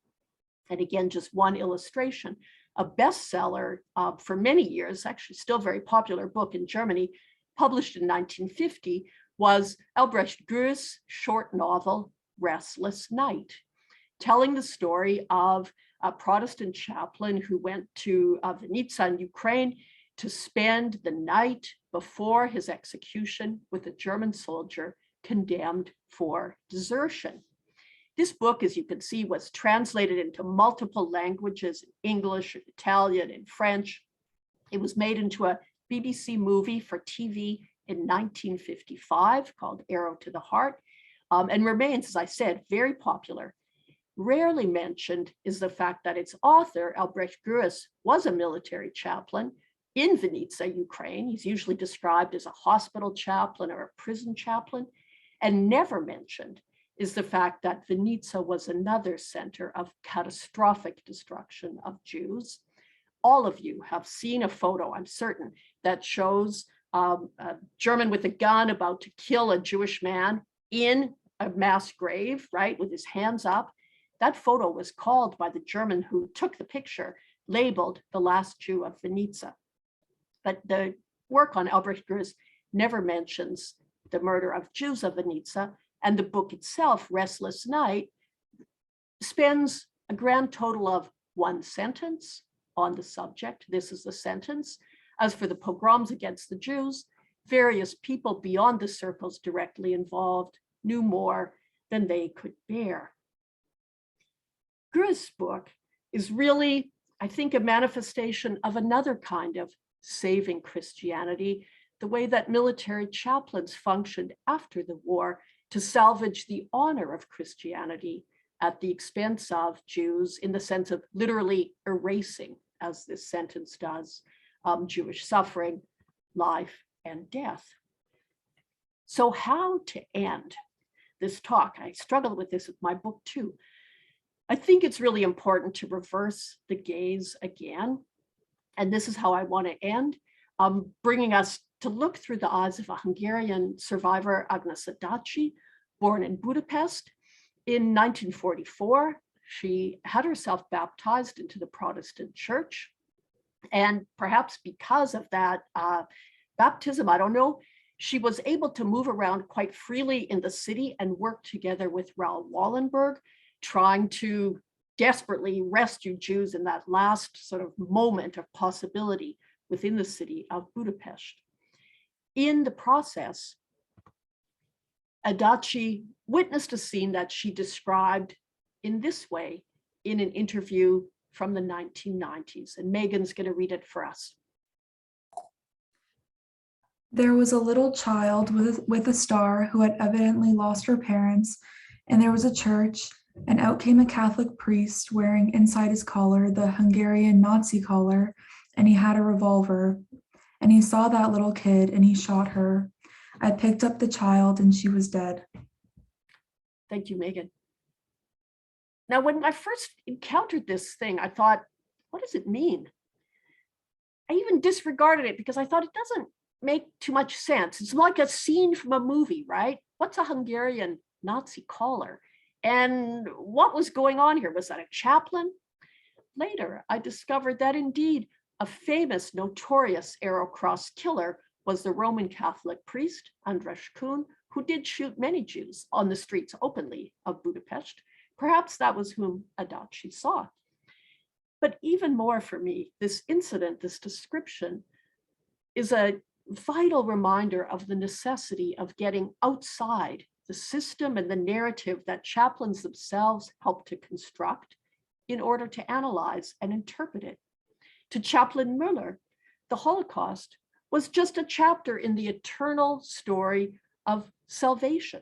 Speaker 3: And again, just one illustration, a bestseller for many years, actually still very popular book in Germany, published in 1950, was Albrecht Goethe's short novel, Restless Night, telling the story of a Protestant chaplain who went to Vinica in Ukraine to spend the night before his execution with a German soldier condemned for desertion. This book, as you can see, was translated into multiple languages, English, Italian, and French. It was made into a BBC movie for TV in 1955 called Arrow to the Heart, and remains, as I said, very popular. Rarely mentioned is the fact that its author, Albrecht Goethe, was a military chaplain in Vinica, Ukraine. He's usually described as a hospital chaplain or a prison chaplain, and never mentioned is the fact that Vinica was another center of catastrophic destruction of Jews. All of you have seen a photo, I'm certain, that shows a German with a gun about to kill a Jewish man in a mass grave, right, with his hands up. That photo was called by the German who took the picture, labeled The Last Jew of Vinica. But the work on Albrecht Goethe never mentions the murder of Jews of Vinica, and the book itself, Restless Night, spends a grand total of one sentence on the subject. This is the sentence. As for the pogroms against the Jews, various people beyond the circles directly involved knew more than they could bear. Goethe's book is really, I think, a manifestation of another kind of saving Christianity, the way that military chaplains functioned after the war to salvage the honor of Christianity at the expense of Jews, in the sense of literally erasing, as this sentence does, Jewish suffering, life, and death. So how to end this talk? I struggled with this with my book too. I think it's really important to reverse the gaze again. And this is how I want to end, bringing us to look through the eyes of a Hungarian survivor, Agnes Adachi, born in Budapest. In 1944, she had herself baptized into the Protestant church. And perhaps because of that baptism, I don't know, she was able to move around quite freely in the city and work together with Raoul Wallenberg, trying to desperately rescue Jews in that last sort of moment of possibility within the city of Budapest. In the process, Adachi witnessed a scene that she described in this way in an interview from the 1990s. And Megan's going to read it for us.
Speaker 4: There was a little child with a star who had evidently lost her parents, and there was a church, and out came a Catholic priest wearing inside his collar the Hungarian Nazi collar, and he had a revolver. And he saw that little kid and he shot her. I picked up the child and she was dead.
Speaker 3: Thank you, Megan. Now, when I first encountered this thing, I thought, what does it mean? I even disregarded it because I thought it doesn't make too much sense. It's like a scene from a movie, right? What's a Hungarian Nazi collar? And what was going on here? Was that a chaplain? Later, I discovered that indeed a famous, notorious Arrow Cross killer was the Roman Catholic priest, András Kuhn, who did shoot many Jews on the streets openly of Budapest. Perhaps that was whom Adachi saw. But even more for me, this incident, this description, is a vital reminder of the necessity of getting outside the system and the narrative that chaplains themselves help to construct in order to analyze and interpret it. To Chaplain Müller, the Holocaust was just a chapter in the eternal story of salvation.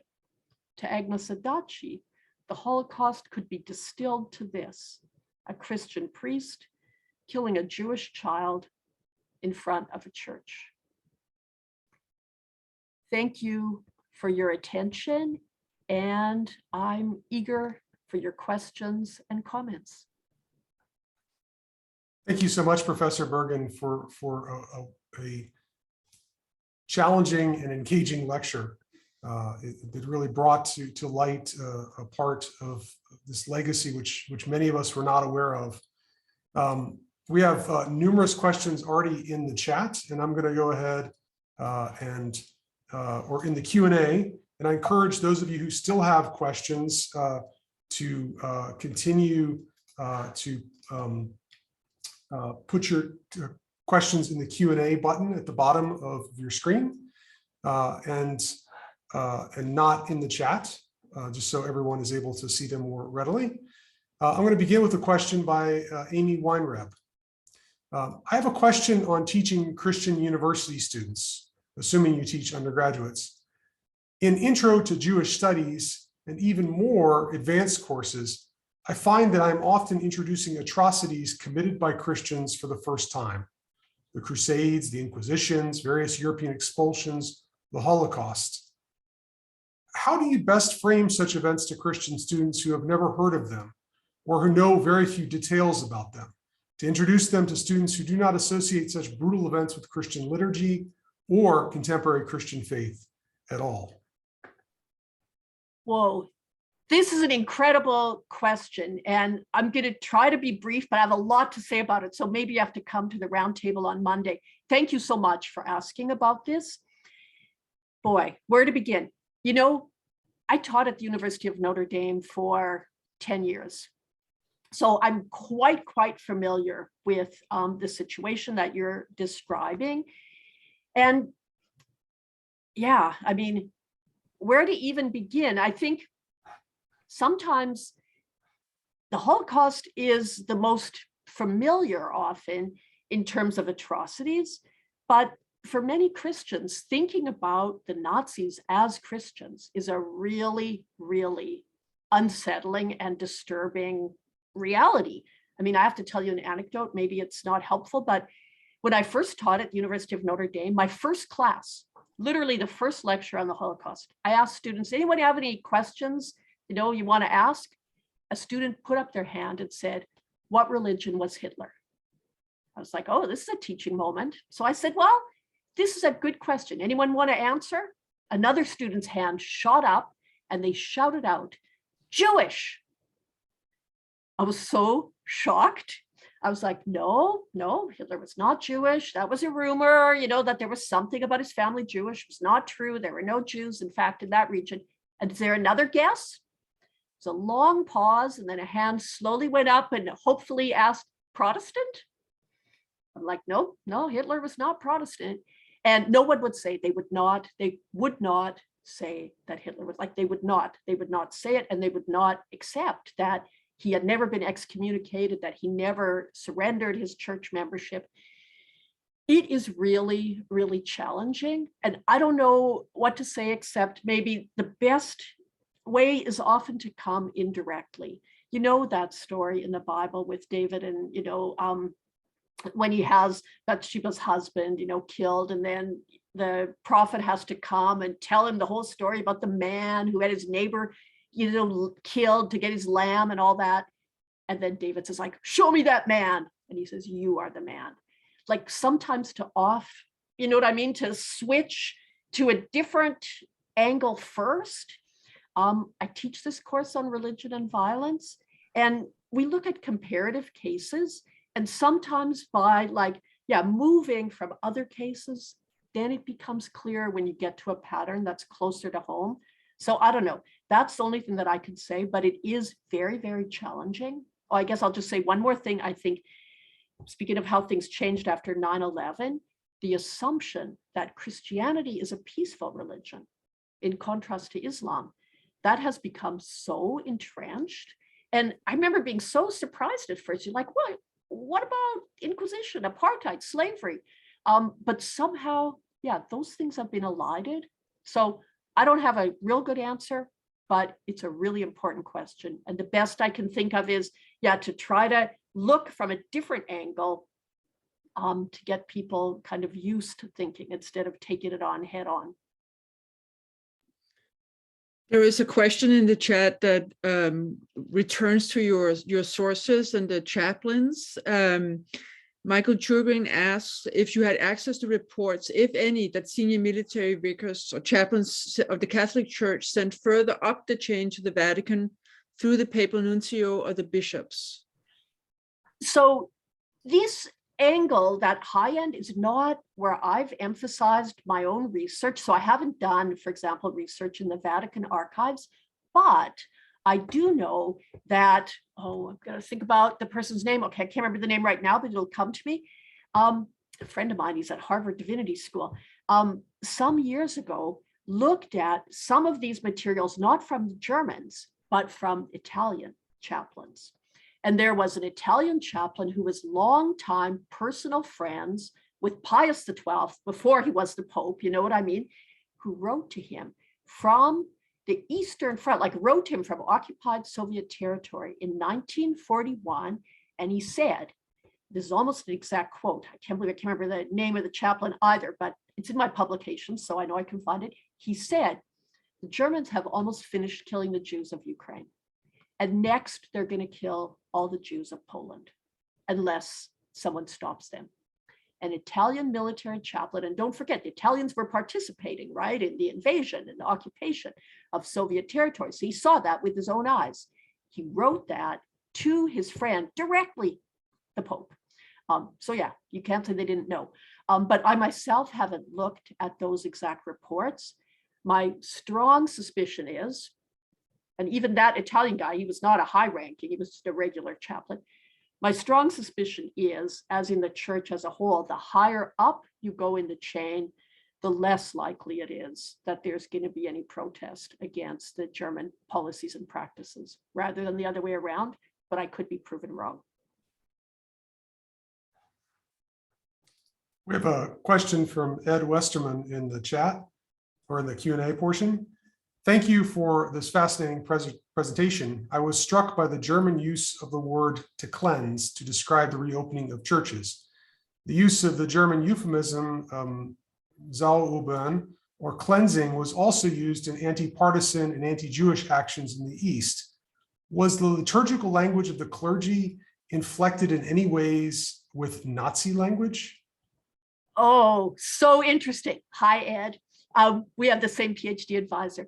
Speaker 3: To Agnes Adachi, the Holocaust could be distilled to this: a Christian priest killing a Jewish child in front of a church. Thank you for your attention, and I'm eager for your questions and comments.
Speaker 1: Thank you so much, Professor Bergen, for a challenging and engaging lecture. It really brought to light a part of this legacy, which many of us were not aware of. We have numerous questions already in the chat, and I'm going to go ahead or in the Q&A, and I encourage those of you who still have questions to continue to put your questions in the Q&A button at the bottom of your screen, and not in the chat, just so everyone is able to see them more readily. I'm going to begin with a question by Amy Weinreb. I have a question on teaching Christian university students, assuming you teach undergraduates. In Intro to Jewish Studies and even more advanced courses, I find that I'm often introducing atrocities committed by Christians for the first time: the Crusades, the Inquisitions, various European expulsions, the Holocaust. How do you best frame such events to Christian students who have never heard of them or who know very few details about them, to introduce them to students who do not associate such brutal events with Christian liturgy or contemporary Christian faith at all?
Speaker 3: Whoa, this is an incredible question, and I'm going to try to be brief, but I have a lot to say about it, so maybe you have to come to the roundtable on Monday. Thank you so much for asking about this. Boy, where to begin? You know, I taught at the University of Notre Dame for 10 years. So I'm quite familiar with the situation that you're describing. And yeah, I mean, where to even begin? I think sometimes the Holocaust is the most familiar often in terms of atrocities, But for many Christians, thinking about the Nazis as Christians is a really, really unsettling and disturbing reality. I mean, I have to tell you an anecdote, maybe it's not helpful, but when I first taught at the University of Notre Dame, my first class, literally the first lecture on the Holocaust, I asked students, anyone have any questions, you want to ask? A student put up their hand and said, what religion was Hitler? I was like, oh, this is a teaching moment. So I said, well, this is a good question. Anyone want to answer? Another student's hand shot up and they shouted out, Jewish. I was so shocked. I was like, no, Hitler was not Jewish. That was a rumor, that there was something about his family Jewish. It was not true. There were no Jews, in fact, in that region. And is there another guess? It's a long pause, and then a hand slowly went up and hopefully asked, Protestant? I'm like, no, Hitler was not Protestant. And no one would say, they would not say that Hitler was, like, they would not say it, and they would not accept that he had never been excommunicated, that he never surrendered his church membership. It is really, really challenging. And I don't know what to say, except maybe the best way is often to come indirectly. You know that story in the Bible with David and, when he has Bathsheba's husband, killed, and then the prophet has to come and tell him the whole story about the man who had his neighbor killed to get his lamb and all that. And then David says, like, show me that man. And he says, you are the man. Like, sometimes to switch to a different angle first. I teach this course on religion and violence, and we look at comparative cases, and sometimes by moving from other cases, then it becomes clear when you get to a pattern that's closer to home. So I don't know. That's the only thing that I can say, but it is very, very challenging. Oh, I guess I'll just say one more thing. I think, speaking of how things changed after 9/11, the assumption that Christianity is a peaceful religion, in contrast to Islam, that has become so entrenched. And I remember being so surprised at first. You're like, what about Inquisition, apartheid, slavery? But somehow, those things have been elided. So I don't have a real good answer, but it's a really important question. And the best I can think of is, to try to look from a different angle to get people kind of used to thinking instead of taking it on head on.
Speaker 2: There is a question in the chat that returns to your sources and the chaplains. Michael Churgrin asks if you had access to reports, if any, that senior military vicars or chaplains of the Catholic Church sent further up the chain to the Vatican through the papal nuncio or the bishops.
Speaker 3: So this angle, that high end, is not where I've emphasized my own research. So I haven't done, for example, research in the Vatican archives, but I do know that, I'm going to think about the person's name. Okay, I can't remember the name right now, but it'll come to me. A friend of mine, he's at Harvard Divinity School, some years ago, looked at some of these materials, not from the Germans, but from Italian chaplains. And there was an Italian chaplain who was longtime personal friends with Pius XII before he was the Pope, you know what I mean, who wrote to him from the Eastern Front, wrote him from occupied Soviet territory in 1941. And he said, this is almost an exact quote. I can't remember the name of the chaplain either, but it's in my publication, so I know I can find it. He said, the Germans have almost finished killing the Jews of Ukraine. And next, they're going to kill all the Jews of Poland, unless someone stops them. An Italian military chaplain, and don't forget, the Italians were participating, right, in the invasion and the occupation of Soviet territory. So he saw that with his own eyes. He wrote that to his friend directly, the Pope. So you can't say they didn't know. But I myself haven't looked at those exact reports. My strong suspicion is, and even that Italian guy, he was not a high ranking, he was just a regular chaplain. My strong suspicion is, as in the church as a whole, the higher up you go in the chain, the less likely it is that there's going to be any protest against the German policies and practices, rather than the other way around, but I could be proven wrong.
Speaker 1: We have a question from Ed Westerman in the chat or in the Q&A portion. Thank you for this fascinating presentation. I was struck by the German use of the word to cleanse to describe the reopening of churches. The use of the German euphemism Sauerern or cleansing was also used in anti-partisan and anti-Jewish actions in the East. Was the liturgical language of the clergy inflected in any ways with Nazi language?
Speaker 3: Oh, so interesting. Hi, Ed. We have the same PhD advisor.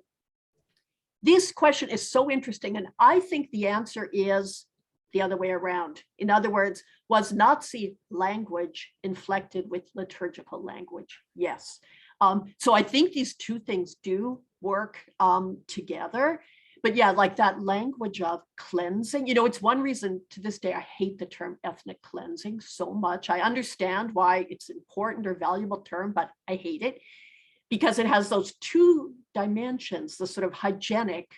Speaker 3: This question is so interesting, and I think the answer is the other way around. In other words, was Nazi language inflected with liturgical language? Yes. So I think these two things do work together. But yeah, like that language of cleansing, it's one reason to this day I hate the term ethnic cleansing so much. I understand why it's important or valuable term, but I hate it because it has those two dimensions, the sort of hygienic,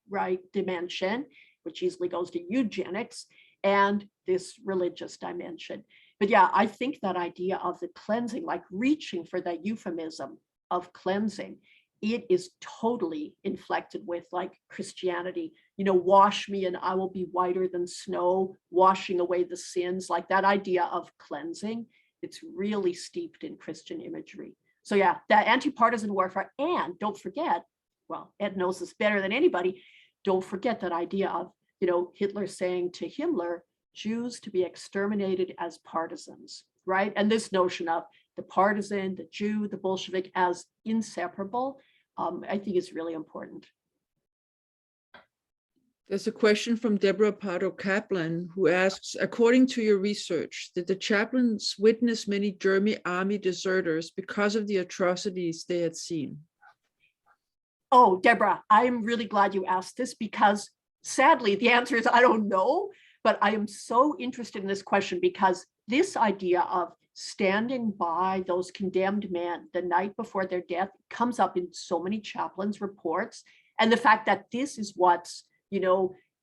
Speaker 3: right, dimension, which easily goes to eugenics, and this religious dimension. But yeah, I think that idea of the cleansing, like reaching for that euphemism of cleansing, it is totally inflected with like Christianity, wash me and I will be whiter than snow, washing away the sins, like that idea of cleansing. It's really steeped in Christian imagery. So yeah, that anti-partisan warfare, and don't forget, well, Ed knows this better than anybody, don't forget that idea of, Hitler saying to Himmler, Jews to be exterminated as partisans, right? And this notion of the partisan, the Jew, the Bolshevik as inseparable, I think is really important.
Speaker 2: There's a question from Deborah Pardo Kaplan who asks, according to your research, did the chaplains witness many German army deserters because of the atrocities they had seen?
Speaker 3: Oh, Deborah, I'm really glad you asked this because sadly, the answer is I don't know, but I am so interested in this question because this idea of standing by those condemned men the night before their death comes up in so many chaplains' reports. And the fact that this is what's,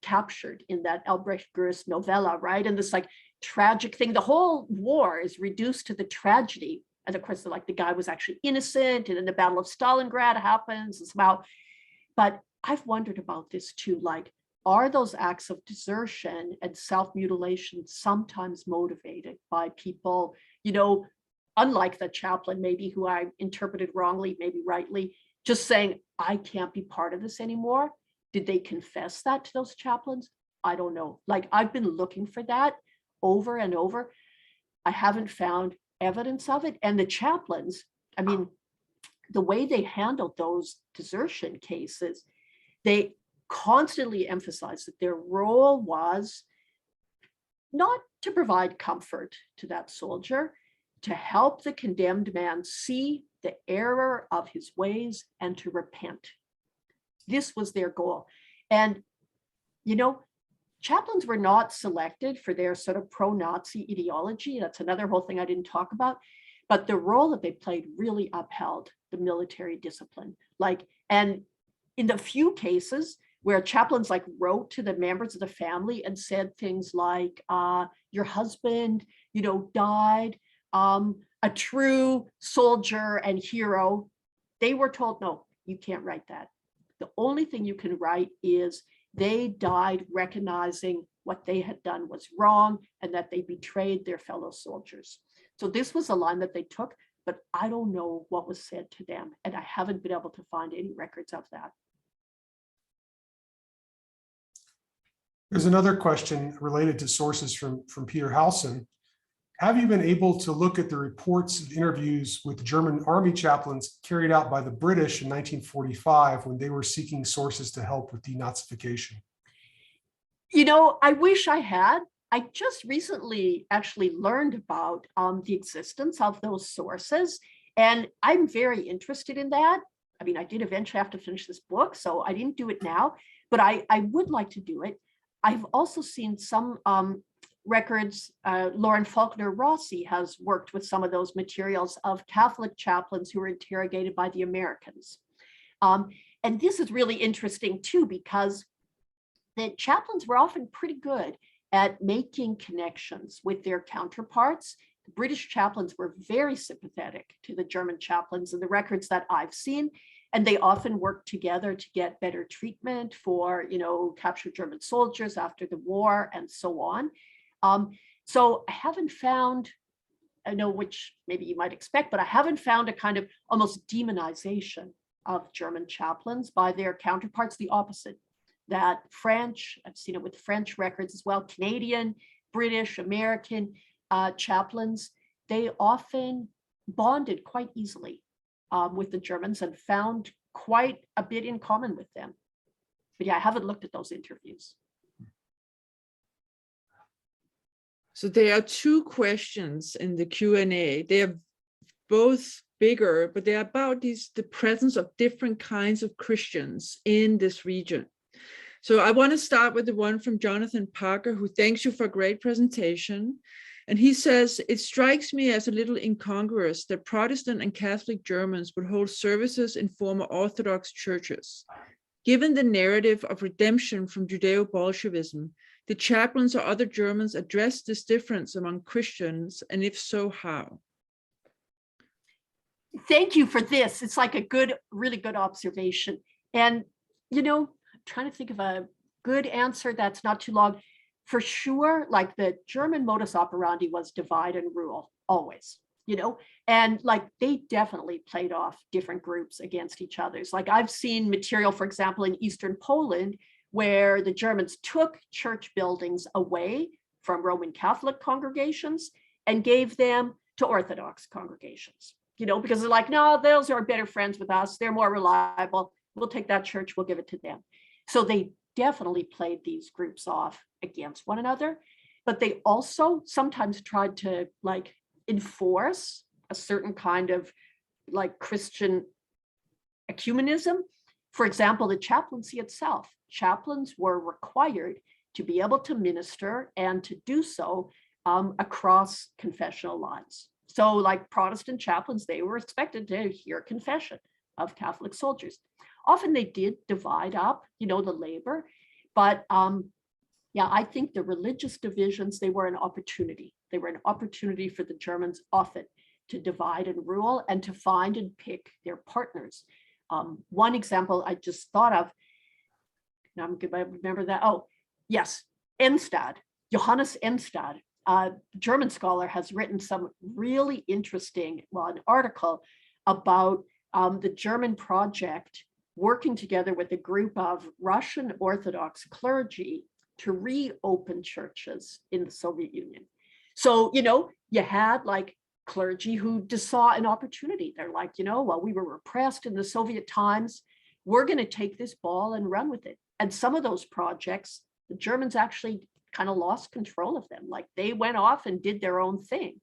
Speaker 3: captured in that Albrecht Goer's novella, right? And this like tragic thing, the whole war is reduced to the tragedy. And of course, the guy was actually innocent, and then the Battle of Stalingrad happens and somehow, but I've wondered about this too, like, are those acts of desertion and self-mutilation sometimes motivated by people, unlike the chaplain, maybe who I interpreted wrongly, maybe rightly, just saying, I can't be part of this anymore? Did they confess that to those chaplains? I don't know. Like, I've been looking for that over and over. I haven't found evidence of it. And the chaplains, I mean, the way they handled those desertion cases, they constantly emphasized that their role was not to provide comfort to that soldier, to help the condemned man see the error of his ways and to repent. This was their goal. And, chaplains were not selected for their sort of pro-Nazi ideology. That's another whole thing I didn't talk about. But the role that they played really upheld the military discipline. And in the few cases where chaplains wrote to the members of the family and said things like, your husband, died, a true soldier and hero, they were told, no, you can't write that. The only thing you can write is they died recognizing what they had done was wrong and that they betrayed their fellow soldiers. So this was a line that they took, but I don't know what was said to them. And I haven't been able to find any records of that.
Speaker 1: There's another question related to sources from Peter Halson. Have you been able to look at the reports of interviews with German army chaplains carried out by the British in 1945 when they were seeking sources to help with denazification?
Speaker 3: I wish I had. I just recently actually learned about the existence of those sources, and I'm very interested in that. I mean, I did eventually have to finish this book, so I didn't do it now, but I would like to do it. I've also seen some records. Lauren Faulkner Rossi has worked with some of those materials of Catholic chaplains who were interrogated by the Americans. And this is really interesting too, because the chaplains were often pretty good at making connections with their counterparts The British chaplains were very sympathetic to the German chaplains in the records that I've seen, and they often worked together to get better treatment for, captured German soldiers after the war and so on. So I haven't found, I know which maybe you might expect, but I haven't found a kind of almost demonization of German chaplains by their counterparts, the opposite. That French, I've seen it with French records as well, Canadian, British, American chaplains, they often bonded quite easily with the Germans and found quite a bit in common with them. But yeah, I haven't looked at those interviews.
Speaker 2: So there are two questions in the Q&A. They are both bigger, but they're about the presence of different kinds of Christians in this region. So I want to start with the one from Jonathan Parker, who thanks you for a great presentation. And he says, it strikes me as a little incongruous that Protestant and Catholic Germans would hold services in former Orthodox churches. Given the narrative of redemption from Judeo-Bolshevism, did chaplains or other Germans address this difference among Christians? And if so, how?
Speaker 3: Thank you for this. It's like a really good observation. And, I'm trying to think of a good answer that's not too long. For sure, like the German modus operandi was divide and rule, always, and like they definitely played off different groups against each other. Like I've seen material, for example, in Eastern Poland, where the Germans took church buildings away from Roman Catholic congregations and gave them to Orthodox congregations, because they're like, no, those are better friends with us. They're more reliable. We'll take that church, we'll give it to them. So they definitely played these groups off against one another, but they also sometimes tried to like enforce a certain kind of like Christian ecumenism. For example, the chaplaincy itself, chaplains were required to be able to minister and to do so across confessional lines. So like Protestant chaplains, they were expected to hear confession of Catholic soldiers. Often they did divide up, the labor, but I think the religious divisions, they were an opportunity. They were an opportunity for the Germans often to divide and rule and to find and pick their partners. One example I just thought of, now I'm going to remember that. Oh, yes, Enstad, Johannes Enstad, a German scholar, has written some really interesting, an article about the German project working together with a group of Russian Orthodox clergy to reopen churches in the Soviet Union. So, you had like clergy who just saw an opportunity. They're like, we were repressed in the Soviet times. We're going to take this ball and run with it. And some of those projects, the Germans actually kind of lost control of them. Like they went off and did their own thing.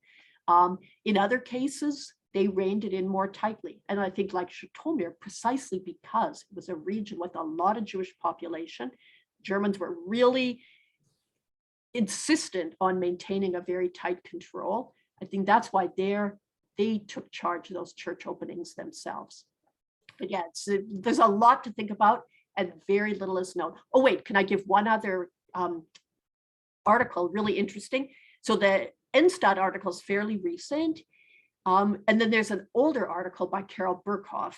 Speaker 3: In other cases, they reined it in more tightly. And I think like Zhytomyr, precisely because it was a region with a lot of Jewish population, Germans were really insistent on maintaining a very tight control. I think that's why they took charge of those church openings themselves. But yeah, there's a lot to think about and very little is known. Oh wait, can I give one other article, really interesting? So the Enstad article is fairly recent. And then there's an older article by Carol Burkhoff,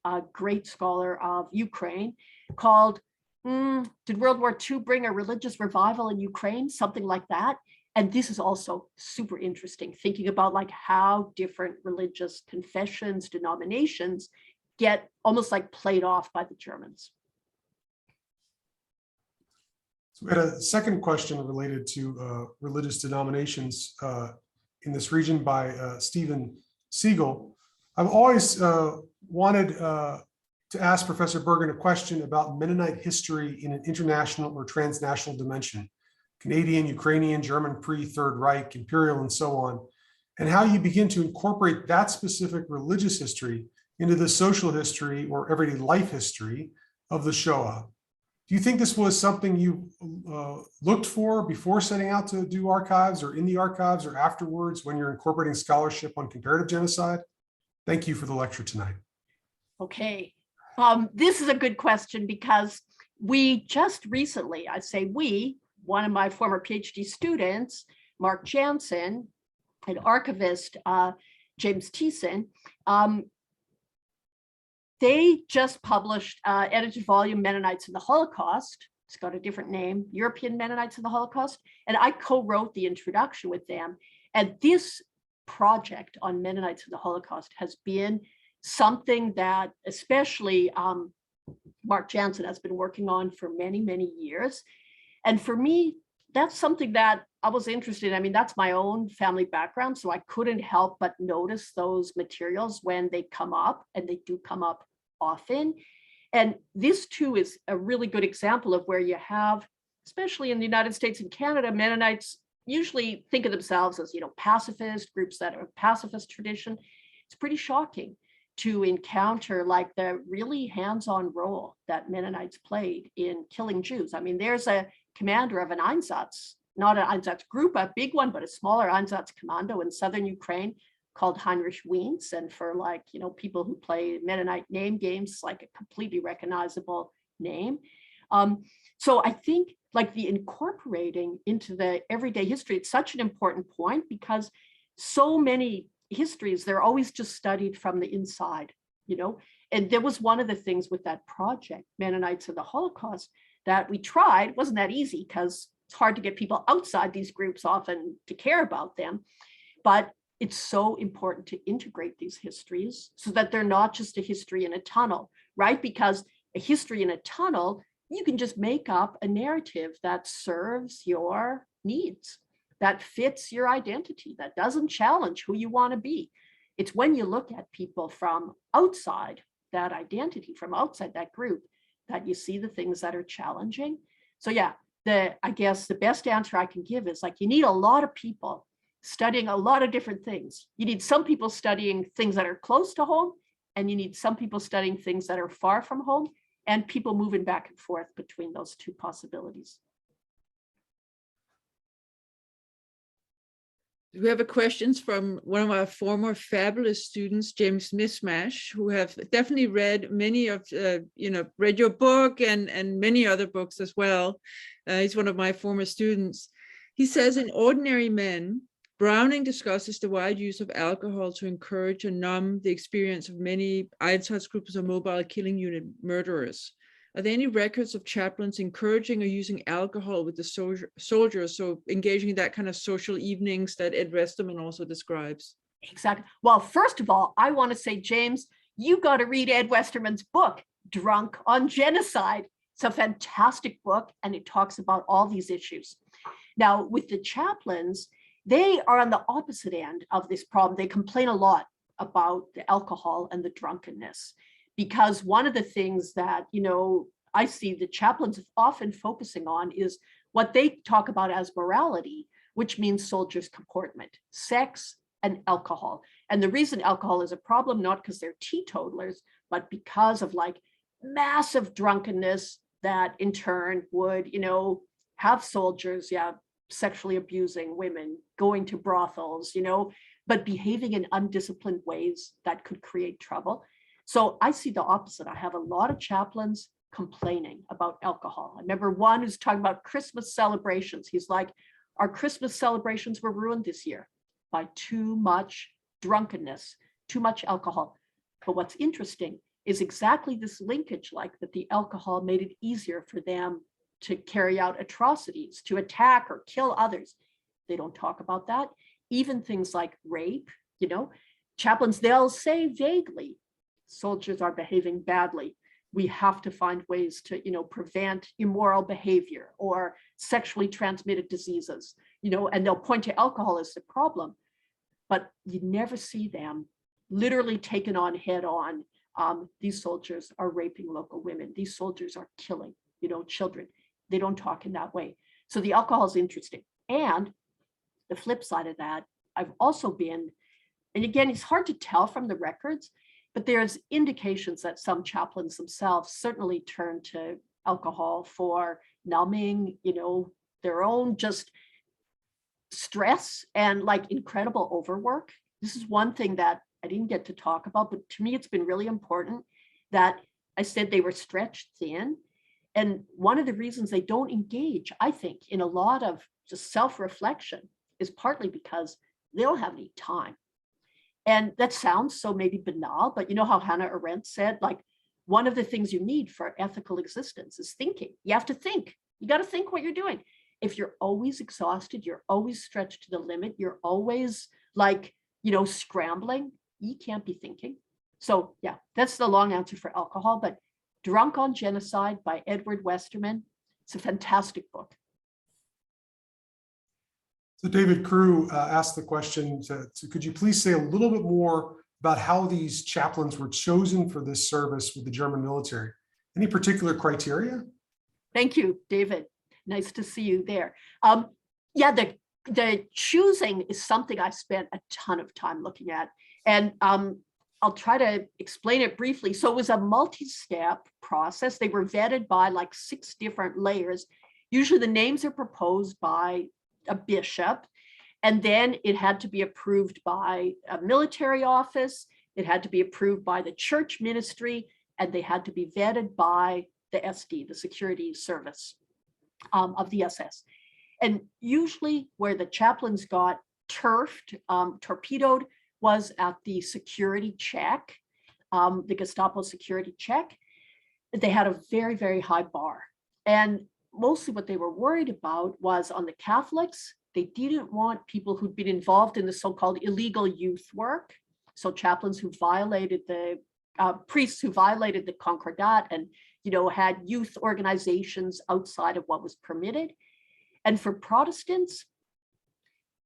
Speaker 3: a great scholar of Ukraine, called Did World War II Bring a Religious Revival in Ukraine? Something like that. And this is also super interesting, thinking about like how different religious confessions, denominations get almost like played off by the Germans.
Speaker 1: So we had a second question related to religious denominations in this region by Stephen Siegel. I've always wanted to ask Professor Bergen a question about Mennonite history in an international or transnational dimension, Canadian, Ukrainian, German, pre-Third Reich, Imperial, and so on, and how you begin to incorporate that specific religious history into the social history or everyday life history of the Shoah. Do you think this was something you looked for before setting out to do archives, or in the archives, or afterwards when you're incorporating scholarship on comparative genocide? Thank you for the lecture tonight.
Speaker 3: Okay, this is a good question because we just recently, I say we, one of my former PhD students, Mark Jansen, and archivist James Thiessen, they just published edited volume Mennonites in the Holocaust. It's got a different name, European Mennonites in the Holocaust. And I co-wrote the introduction with them. And this project on Mennonites in the Holocaust has been something that especially Mark Jansen has been working on for many, many years. And for me, that's something that I was interested in. I mean, that's my own family background, so I couldn't help but notice those materials when they come up, and they do come up often. And this too is a really good example of where you have, especially in the United States and Canada, Mennonites usually think of themselves as, pacifist groups that are pacifist tradition. It's pretty shocking to encounter like the really hands-on role that Mennonites played in killing Jews. I mean, there's a commander of an Einsatz, not an Einsatz group, a big one, but a smaller Einsatz commando in southern Ukraine called Heinrich Wiens. And for people who play Mennonite name games, like a completely recognizable name. So I think like the incorporating into the everyday history, it's such an important point because so many histories, they're always just studied from the inside, and there was one of the things with that project, Mennonites of the Holocaust, that we tried. It wasn't that easy because it's hard to get people outside these groups often to care about them, but it's so important to integrate these histories so that they're not just a history in a tunnel, right? Because a history in a tunnel, you can just make up a narrative that serves your needs, that fits your identity, that doesn't challenge who you want to be. It's when you look at people from outside that identity, from outside that group, that you see the things that are challenging. So yeah, I guess the best answer I can give is like, you need a lot of people studying a lot of different things. You need some people studying things that are close to home, and you need some people studying things that are far from home, and people moving back and forth between those two possibilities.
Speaker 2: We have a questions from one of our former fabulous students, James Mismash, who have definitely read many of, read your book and many other books as well. He's one of my former students. He says, in Ordinary Men, Browning discusses the wide use of alcohol to encourage and numb the experience of many Einsatzgruppen or mobile killing unit murderers. Are there any records of chaplains encouraging or using alcohol with the soldiers, so engaging in that kind of social evenings that Ed Westerman also describes?
Speaker 3: Exactly. Well, first of all, I want to say, James, you got to read Ed Westerman's book, Drunk on Genocide. It's a fantastic book, and it talks about all these issues. Now, with the chaplains, they are on the opposite end of this problem. They complain a lot about the alcohol and the drunkenness, because one of the things that, I see the chaplains often focusing on is what they talk about as morality, which means soldiers' comportment, sex and alcohol. And the reason alcohol is a problem, not because they're teetotalers, but because of like massive drunkenness that in turn would, have soldiers, sexually abusing women, going to brothels, but behaving in undisciplined ways that could create trouble. So I see the opposite. I have a lot of chaplains complaining about alcohol. I remember one who's talking about Christmas celebrations. He's like, our Christmas celebrations were ruined this year by too much drunkenness, too much alcohol. But what's interesting is exactly this linkage, like that the alcohol made it easier for them to carry out atrocities, to attack or kill others. They don't talk about that. Even things like rape, chaplains, they'll say vaguely, soldiers are behaving badly. We have to find ways to, prevent immoral behavior or sexually transmitted diseases, and they'll point to alcohol as the problem. But you never see them literally taken on head on. These soldiers are raping local women. These soldiers are killing, children. They don't talk in that way. So the alcohol is interesting. And the flip side of that, I've also been, and again, it's hard to tell from the records, but there's indications that some chaplains themselves certainly turn to alcohol for numbing, their own just stress and like incredible overwork. This is one thing that I didn't get to talk about, but to me, it's been really important that I said they were stretched thin. And one of the reasons they don't engage, I think, in a lot of just self-reflection is partly because they don't have any time. And that sounds so maybe banal, but you know how Hannah Arendt said, like, one of the things you need for ethical existence is thinking. You have to think. You got to think what you're doing. If you're always exhausted, you're always stretched to the limit, you're always like, scrambling, you can't be thinking. So yeah, that's the long answer for alcohol, but Drunk on Genocide by Edward Westerman, it's a fantastic book.
Speaker 1: So David Crew asked the question, could you please say a little bit more about how these chaplains were chosen for this service with the German military? Any particular criteria?
Speaker 3: Thank you, David. Nice to see you there. Yeah, the choosing is something I spent a ton of time looking at. And I'll try to explain it briefly. So it was a multi-step process. They were vetted by like 6 different layers. Usually the names are proposed by a bishop, and then it had to be approved by a military office. It had to be approved by the church ministry, and they had to be vetted by the SD, the security service of the SS. And usually where the chaplains got turfed, torpedoed, was at the security check, the Gestapo security check. They had a very, very high bar. And mostly what they were worried about was on the Catholics, they didn't want people who'd been involved in the so-called illegal youth work. So chaplains who violated the, priests who violated the Concordat and, had youth organizations outside of what was permitted. And for Protestants,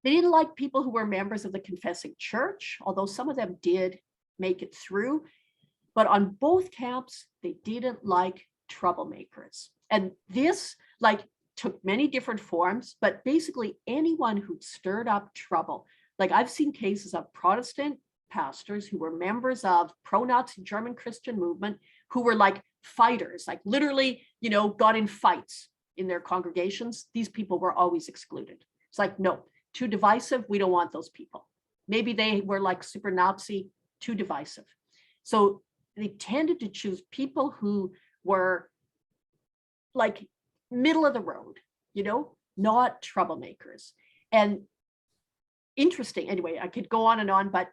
Speaker 3: they didn't like people who were members of the confessing church, although some of them did make it through. But on both camps, they didn't like troublemakers. And this took many different forms, but basically anyone who stirred up trouble. Like I've seen cases of Protestant pastors who were members of pro-Nazi German Christian movement who were like fighters, like literally, got in fights in their congregations. These people were always excluded. It's like, no, too divisive. We don't want those people. Maybe they were like super Nazi, too divisive. So they tended to choose people who were like middle of the road, not troublemakers. And interesting, anyway, I could go on and on, but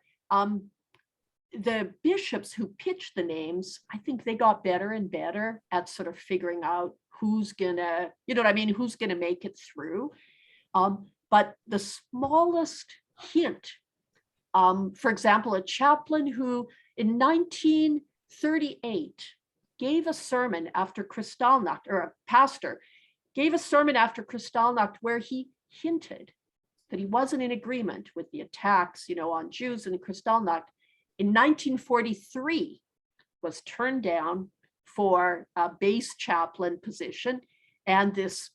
Speaker 3: the bishops who pitched the names, I think they got better and better at sort of figuring out who's gonna, who's gonna make it through. But the smallest hint, for example, a chaplain who in 1938 gave a sermon after Kristallnacht, or a pastor gave a sermon after Kristallnacht where he hinted that he wasn't in agreement with the attacks, on Jews in Kristallnacht. In 1943, was turned down for a base chaplain position, and this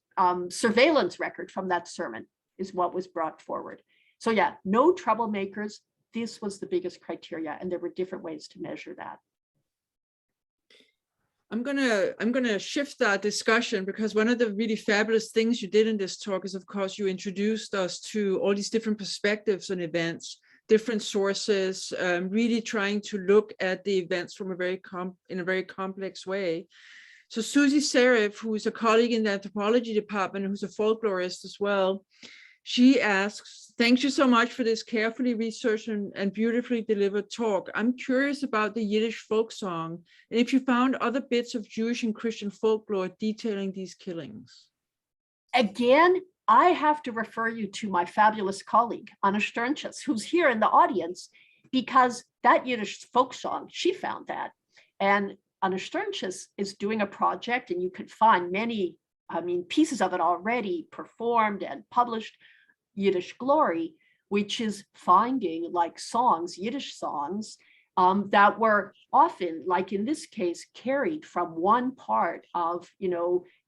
Speaker 3: surveillance record from that sermon is what was brought forward. So yeah, no troublemakers. This was the biggest criteria, and there were different ways to measure that.
Speaker 2: I'm gonna shift that discussion, because one of the really fabulous things you did in this talk is, of course, you introduced us to all these different perspectives on events, different sources, really trying to look at the events from in a very complex way. So Susie Serif, who is a colleague in the anthropology department, who's a folklorist as well, she asks, thank you so much for this carefully researched and beautifully delivered talk. I'm curious about the Yiddish folk song, and if you found other bits of Jewish and Christian folklore detailing these killings.
Speaker 3: Again, I have to refer you to my fabulous colleague, Anna Sternches, who's here in the audience, because that Yiddish folk song, she found that. And Anna Sternches is doing a project, and you can find many, pieces of it already performed and published, Yiddish Glory, which is finding like songs, Yiddish songs, that were often, like in this case, carried from one part of,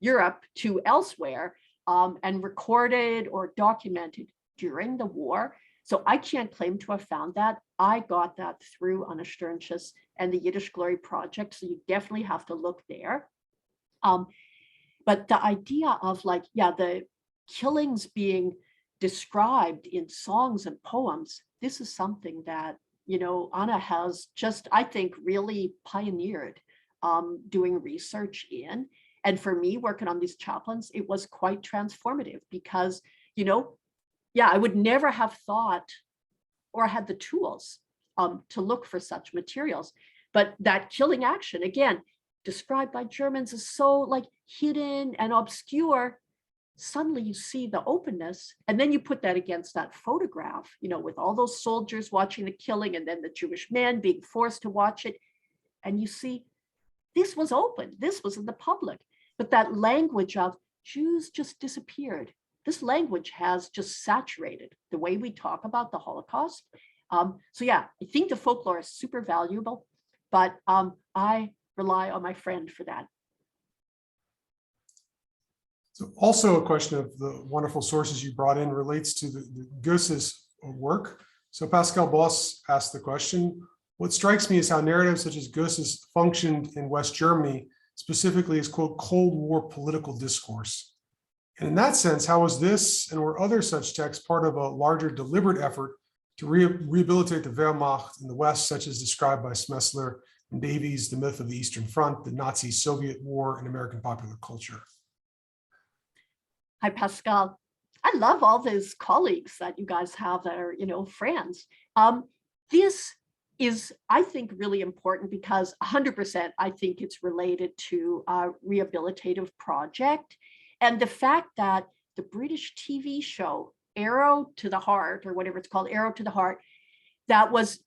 Speaker 3: Europe to elsewhere, and recorded or documented during the war. So I can't claim to have found that. I got that through Anna Sternches and the Yiddish Glory Project. So you definitely have to look there. But the idea of the killings being described in songs and poems, this is something that, Anna has just, I think, really pioneered doing research in. And for me, working on these chaplains, it was quite transformative because, I would never have thought or had the tools to look for such materials. But that killing action, again, described by Germans as so like hidden and obscure. Suddenly you see the openness, and then you put that against that photograph, you know, with all those soldiers watching the killing and then the Jewish men being forced to watch it. And you see, this was open, this was in the public, but that language of Jews just disappeared. This language has just saturated the way we talk about the Holocaust. So yeah, I think the folklore is super valuable, but I rely on my friend for that.
Speaker 1: So also a question of the wonderful sources you brought in relates to the Goethe's work. So Pascal Boss asked the question, what strikes me is how narratives such as Goethe's functioned in West Germany, specifically as, quote, Cold War political discourse. And in that sense, how was this and or other such texts part of a larger deliberate effort to rehabilitate the Wehrmacht in the West, such as described by Smessler and Davies, The Myth of the Eastern Front, the Nazi-Soviet War in American popular culture?
Speaker 3: Hi, Pascal. I love all those colleagues that you guys have that are, you know, friends. This is, I think, really important because 100%, I think it's related to a rehabilitative project. And the fact that the British TV show, Arrow to the Heart, or whatever it's called, Arrow to the Heart, that was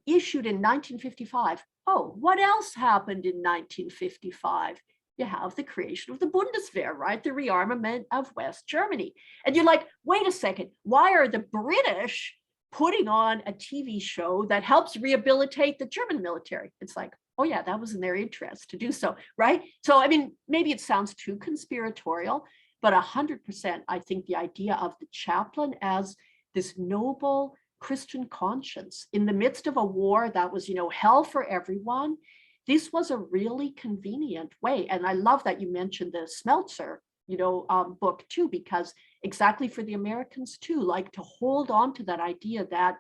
Speaker 3: issued in 1955. Oh, what else happened in 1955? You have the creation of the Bundeswehr, right? The rearmament of West Germany. And you're like, wait a second, why are the British putting on a TV show that helps rehabilitate the German military? It's like, oh yeah, that was in their interest to do so, right? So, I mean, maybe it sounds too conspiratorial, but 100%, I think the idea of the chaplain as this noble Christian conscience in the midst of a war that was, you know, hell for everyone. This was a really convenient way. And I love that you mentioned the Smeltzer, you know, book too, because exactly for the Americans too, like to hold on to that idea that,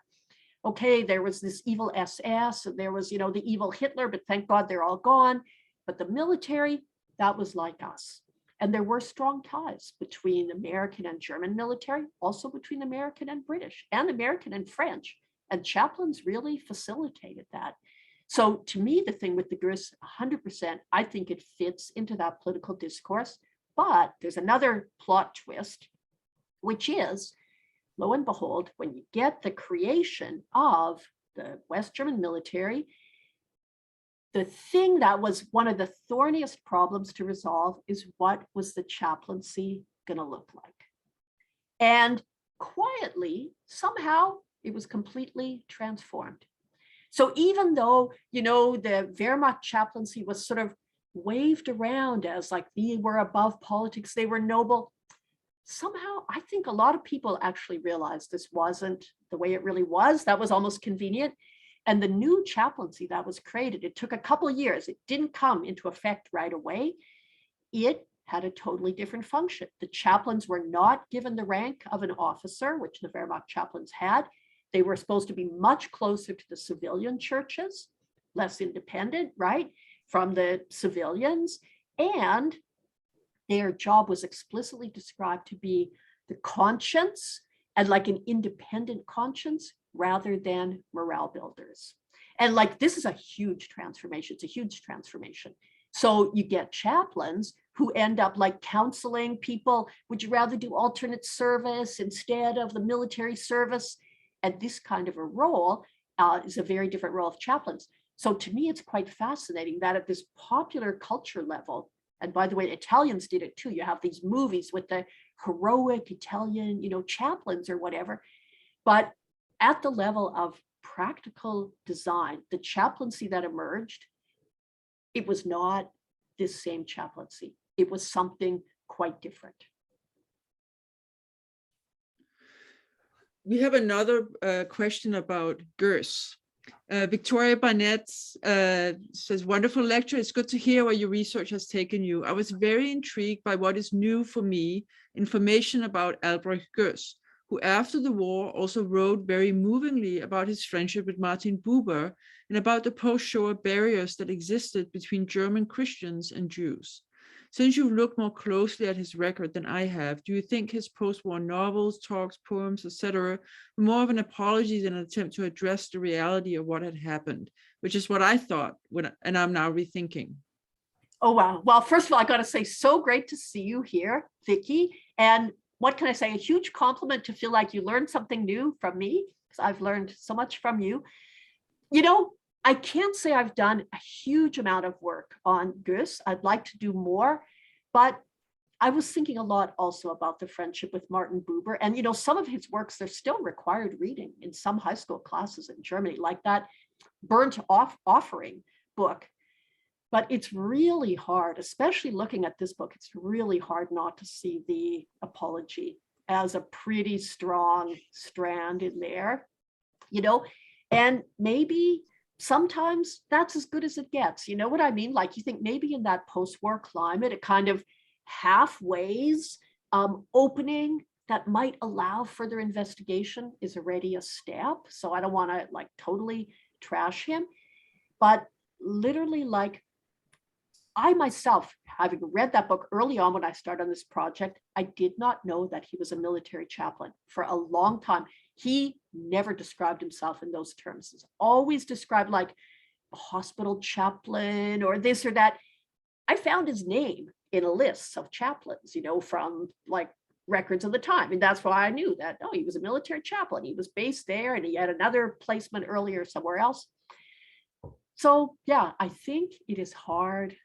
Speaker 3: okay, there was this evil SS and there was, you know, the evil Hitler, but thank God they're all gone. But the military, that was like us. And there were strong ties between American and German military, also between American and British and American and French. And chaplains really facilitated that. So to me, the thing with the Goethe, 100%, I think it fits into that political discourse. But there's another plot twist, which is, lo and behold, when you get the creation of the West German military, the thing that was one of the thorniest problems to resolve is what was the chaplaincy going to look like? And quietly, somehow, it was completely transformed. So even though, you know, the Wehrmacht chaplaincy was sort of waved around as like they were above politics, they were noble, somehow I think a lot of people actually realized this wasn't the way it really was. That was almost convenient. And the new chaplaincy that was created, it took a couple of years. It didn't come into effect right away. It had a totally different function. The chaplains were not given the rank of an officer, which the Wehrmacht chaplains had. They were supposed to be much closer to the civilian churches, less independent, right, from the civilians. And their job was explicitly described to be the conscience and like an independent conscience rather than morale builders. And like, this is a huge transformation. It's a huge transformation. So you get chaplains who end up like counseling people. Would you rather do alternate service instead of the military service? And this kind of a role is a very different role of chaplains. So to me, it's quite fascinating that at this popular culture level, and by the way, Italians did it too. You have these movies with the heroic Italian, you know, chaplains or whatever. But at the level of practical design, the chaplaincy that emerged, it was not this same chaplaincy. It was something quite different.
Speaker 2: We have another question about Goethe. Victoria Barnett says, wonderful lecture. It's good to hear where your research has taken you. I was very intrigued by what is new for me, information about Albrecht Goethe, who after the war also wrote very movingly about his friendship with Martin Buber and about the post-Shoah barriers that existed between German Christians and Jews. Since you've looked more closely at his record than I have, do you think his post-war novels, talks, poems, etc., were more of an apology than an attempt to address the reality of what had happened, which is what I thought, and I'm now rethinking.
Speaker 3: Oh, wow. Well, first of all, I got to say, so great to see you here, Vicki. And what can I say? A huge compliment to feel like you learned something new from me, because I've learned so much from you. You know, I can't say I've done a huge amount of work on Gus. I'd like to do more, but I was thinking a lot also about the friendship with Martin Buber. And, you know, some of his works, they're still required reading in some high school classes in Germany, like that Burnt Offering book. But it's really hard, especially looking at this book, it's really hard not to see the apology as a pretty strong strand in there, you know, and maybe sometimes that's as good as it gets. You know what I mean? Like, you think maybe in that post-war climate, it kind of halfways opening that might allow further investigation is already a step. So I don't want to like totally trash him, but literally, like, I myself, having read that book early on when I started on this project, I did not know that he was a military chaplain for a long time. He never described himself in those terms. He's always described like a hospital chaplain or this or that. I found his name in a list of chaplains, you know, from like records of the time. And that's why I knew that, oh, he was a military chaplain. He was based there and he had another placement earlier somewhere else. So yeah, I think it is hard.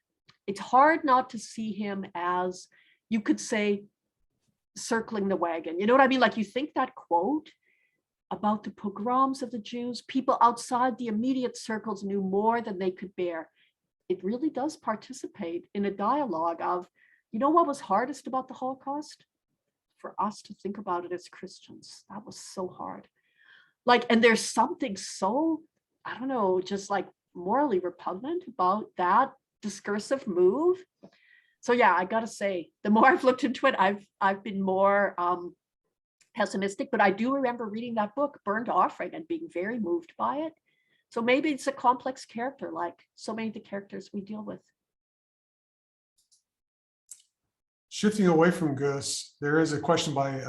Speaker 3: It's hard not to see him as, you could say, circling the wagon. You know what I mean? Like, you think that quote about the pogroms of the Jews, people outside the immediate circles knew more than they could bear. It really does participate in a dialogue of, you know what was hardest about the Holocaust? For us to think about it as Christians. That was so hard. Like, and there's something so, I don't know, just like morally repugnant about that discursive move. So yeah, I gotta say, the more I've looked into it, I've been more pessimistic, but I do remember reading that book, Burnt Offering, and being very moved by it. So maybe it's a complex character, like so many of the characters we deal with.
Speaker 1: Shifting away from Gus, there is a question by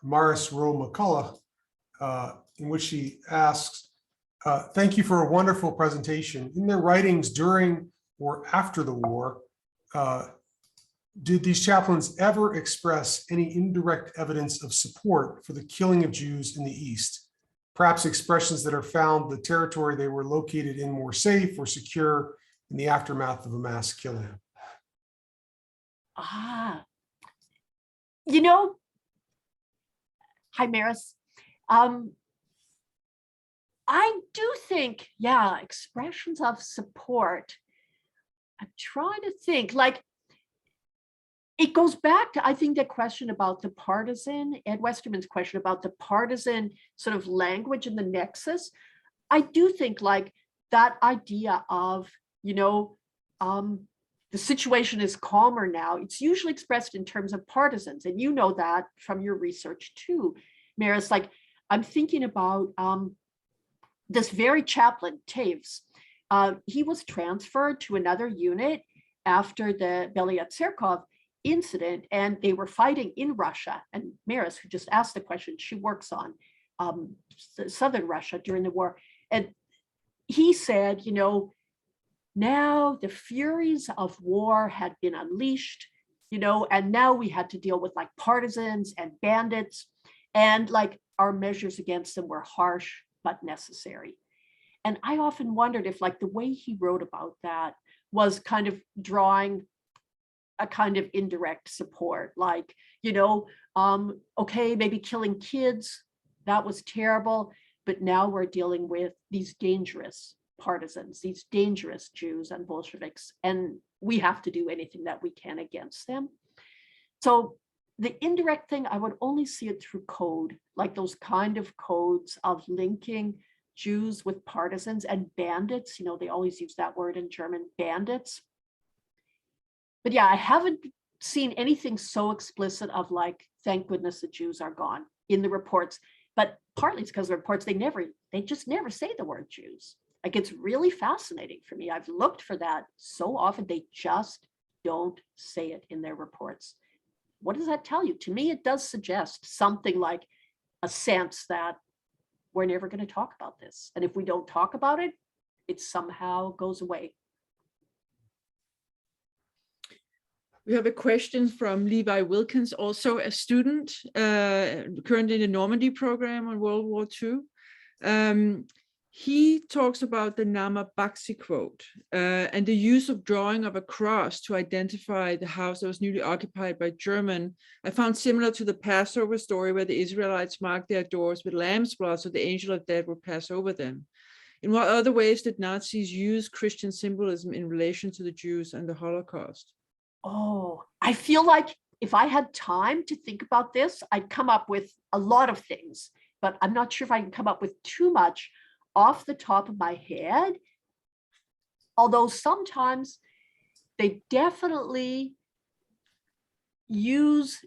Speaker 1: Maris Rowe McCullough, in which she asks, thank you for a wonderful presentation. In their writings during or after the war, did these chaplains ever express any indirect evidence of support for the killing of Jews in the East? Perhaps expressions that are found the territory they were located in more safe or secure in the aftermath of a mass killing?
Speaker 3: You know, hi, Maris. I do think, yeah, expressions of support. I'm trying to think, like, it goes back to, I think, the question about the partisan, Ed Westerman's question about the partisan sort of language in the nexus. I do think like that idea of, you know, the situation is calmer now. It's usually expressed in terms of partisans. And you know that from your research too, Maris. Like, I'm thinking about this very chaplain, Taves. He was transferred to another unit after the Belyatsirkov incident, and they were fighting in Russia. And Maris, who just asked the question, she works on southern Russia during the war. And he said, you know, now the furies of war had been unleashed, you know, and now we had to deal with like partisans and bandits, and like our measures against them were harsh but necessary. And I often wondered if like the way he wrote about that was kind of drawing a kind of indirect support, like, you know, okay, maybe killing kids, that was terrible, but now we're dealing with these dangerous partisans, these dangerous Jews and Bolsheviks, and we have to do anything that we can against them. So the indirect thing, I would only see it through code, like those kind of codes of linking Jews with partisans and bandits. You know, they always use that word in German, bandits. But yeah, I haven't seen anything so explicit of like, thank goodness the Jews are gone in the reports. But partly it's because the reports, they just never say the word Jews. Like, it's really fascinating for me. I've looked for that so often, they just don't say it in their reports. What does that tell you? To me, it does suggest something like a sense that we're never going to talk about this. And if we don't talk about it, it somehow goes away.
Speaker 2: We have a question from Levi Wilkins, also a student currently in the Normandy program on World War II. He talks about the Nama Baxi quote and the use of drawing of a cross to identify the house that was newly occupied by German. I found similar to the Passover story where the Israelites marked their doors with lamb's blood so the angel of death would pass over them. In what other ways did Nazis use Christian symbolism in relation to the Jews and the Holocaust?
Speaker 3: Oh, I feel like if I had time to think about this, I'd come up with a lot of things, but I'm not sure if I can come up with too much off the top of my head. Although sometimes they definitely use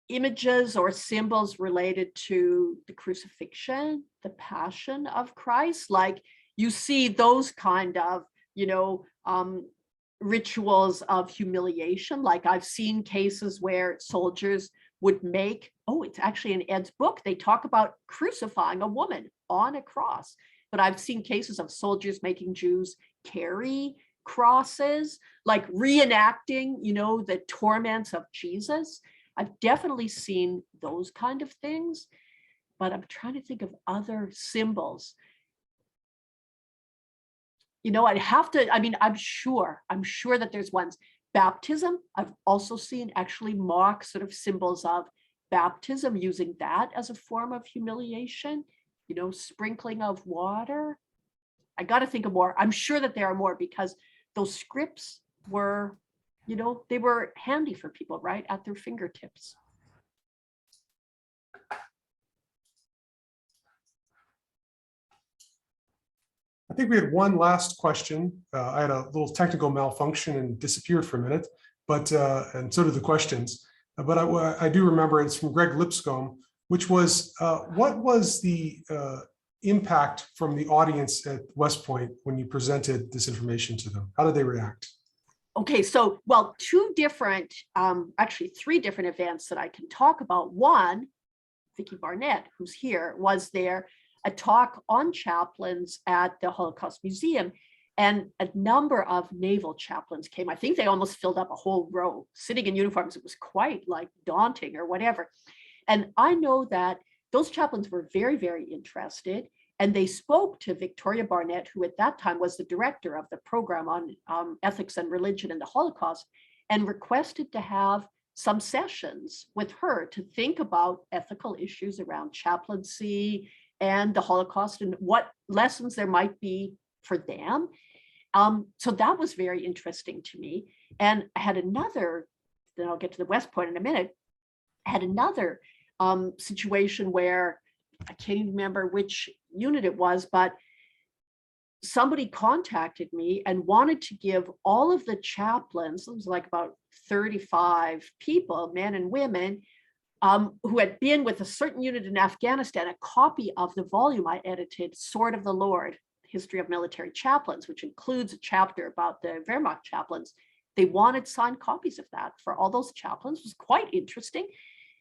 Speaker 3: images or symbols related to the crucifixion, the passion of Christ. Like you see those kind of, rituals of humiliation. Like I've seen cases where soldiers would make, it's actually in Ed's book, they talk about crucifying a woman on a cross. But I've seen cases of soldiers making Jews carry crosses, like reenacting, the torments of Jesus. I've definitely seen those kind of things, but I'm trying to think of other symbols. I'd have to, I'm sure that there's ones. Baptism, I've also seen actually mock sort of symbols of baptism, using that as a form of humiliation, sprinkling of water. I got to think of more. I'm sure that there are more because those scripts were, they were handy for people, right, at their fingertips.
Speaker 1: I think we had one last question. I had a little technical malfunction and disappeared for a minute, but and so did the questions. But I do remember it's from Greg Lipscomb, which was, what was the impact from the audience at West Point when you presented this information to them? How did they react?
Speaker 3: Okay, so, actually 3 different events that I can talk about. One, Vicki Barnett, who's here, was there, a talk on chaplains at the Holocaust Museum, and a number of naval chaplains came. I think they almost filled up a whole row, sitting in uniforms. It was quite like daunting or whatever. And I know that those chaplains were very, very interested, and they spoke to Victoria Barnett, who at that time was the director of the program on ethics and religion in the Holocaust, and requested to have some sessions with her to think about ethical issues around chaplaincy and the Holocaust and what lessons there might be for them. So that was very interesting to me. And I had another, then I'll get to the West Point in a minute, I had another situation where I can't even remember which unit it was, but somebody contacted me and wanted to give all of the chaplains, it was like about 35 people, men and women, who had been with a certain unit in Afghanistan, a copy of the volume I edited, Sword of the Lord, History of Military Chaplains, which includes a chapter about the Wehrmacht chaplains. They wanted signed copies of that for all those chaplains. It was quite interesting.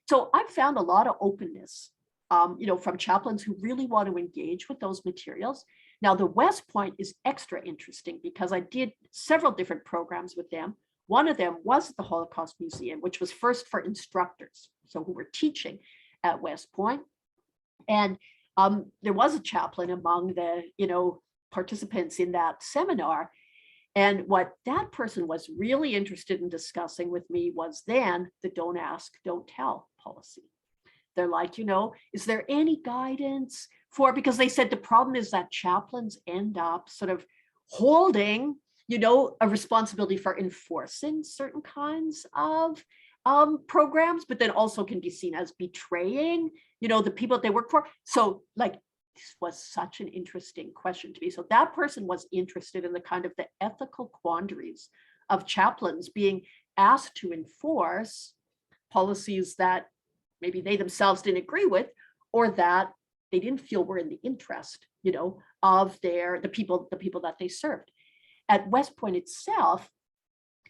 Speaker 3: So I found a lot of openness, from chaplains who really want to engage with those materials. Now, the West Point is extra interesting because I did several different programs with them. One of them was the Holocaust Museum, which was first for instructors, so who were teaching at West Point. And there was a chaplain among the, participants in that seminar. And what that person was really interested in discussing with me was then the don't ask, don't tell policy. They're like, is there any guidance for, because they said the problem is that chaplains end up sort of holding, a responsibility for enforcing certain kinds of programs, but then also can be seen as betraying, the people they work for. So this was such an interesting question to me. So that person was interested in the kind of the ethical quandaries of chaplains being asked to enforce policies that maybe they themselves didn't agree with, or that they didn't feel were in the interest, of the people that they served. At West Point itself,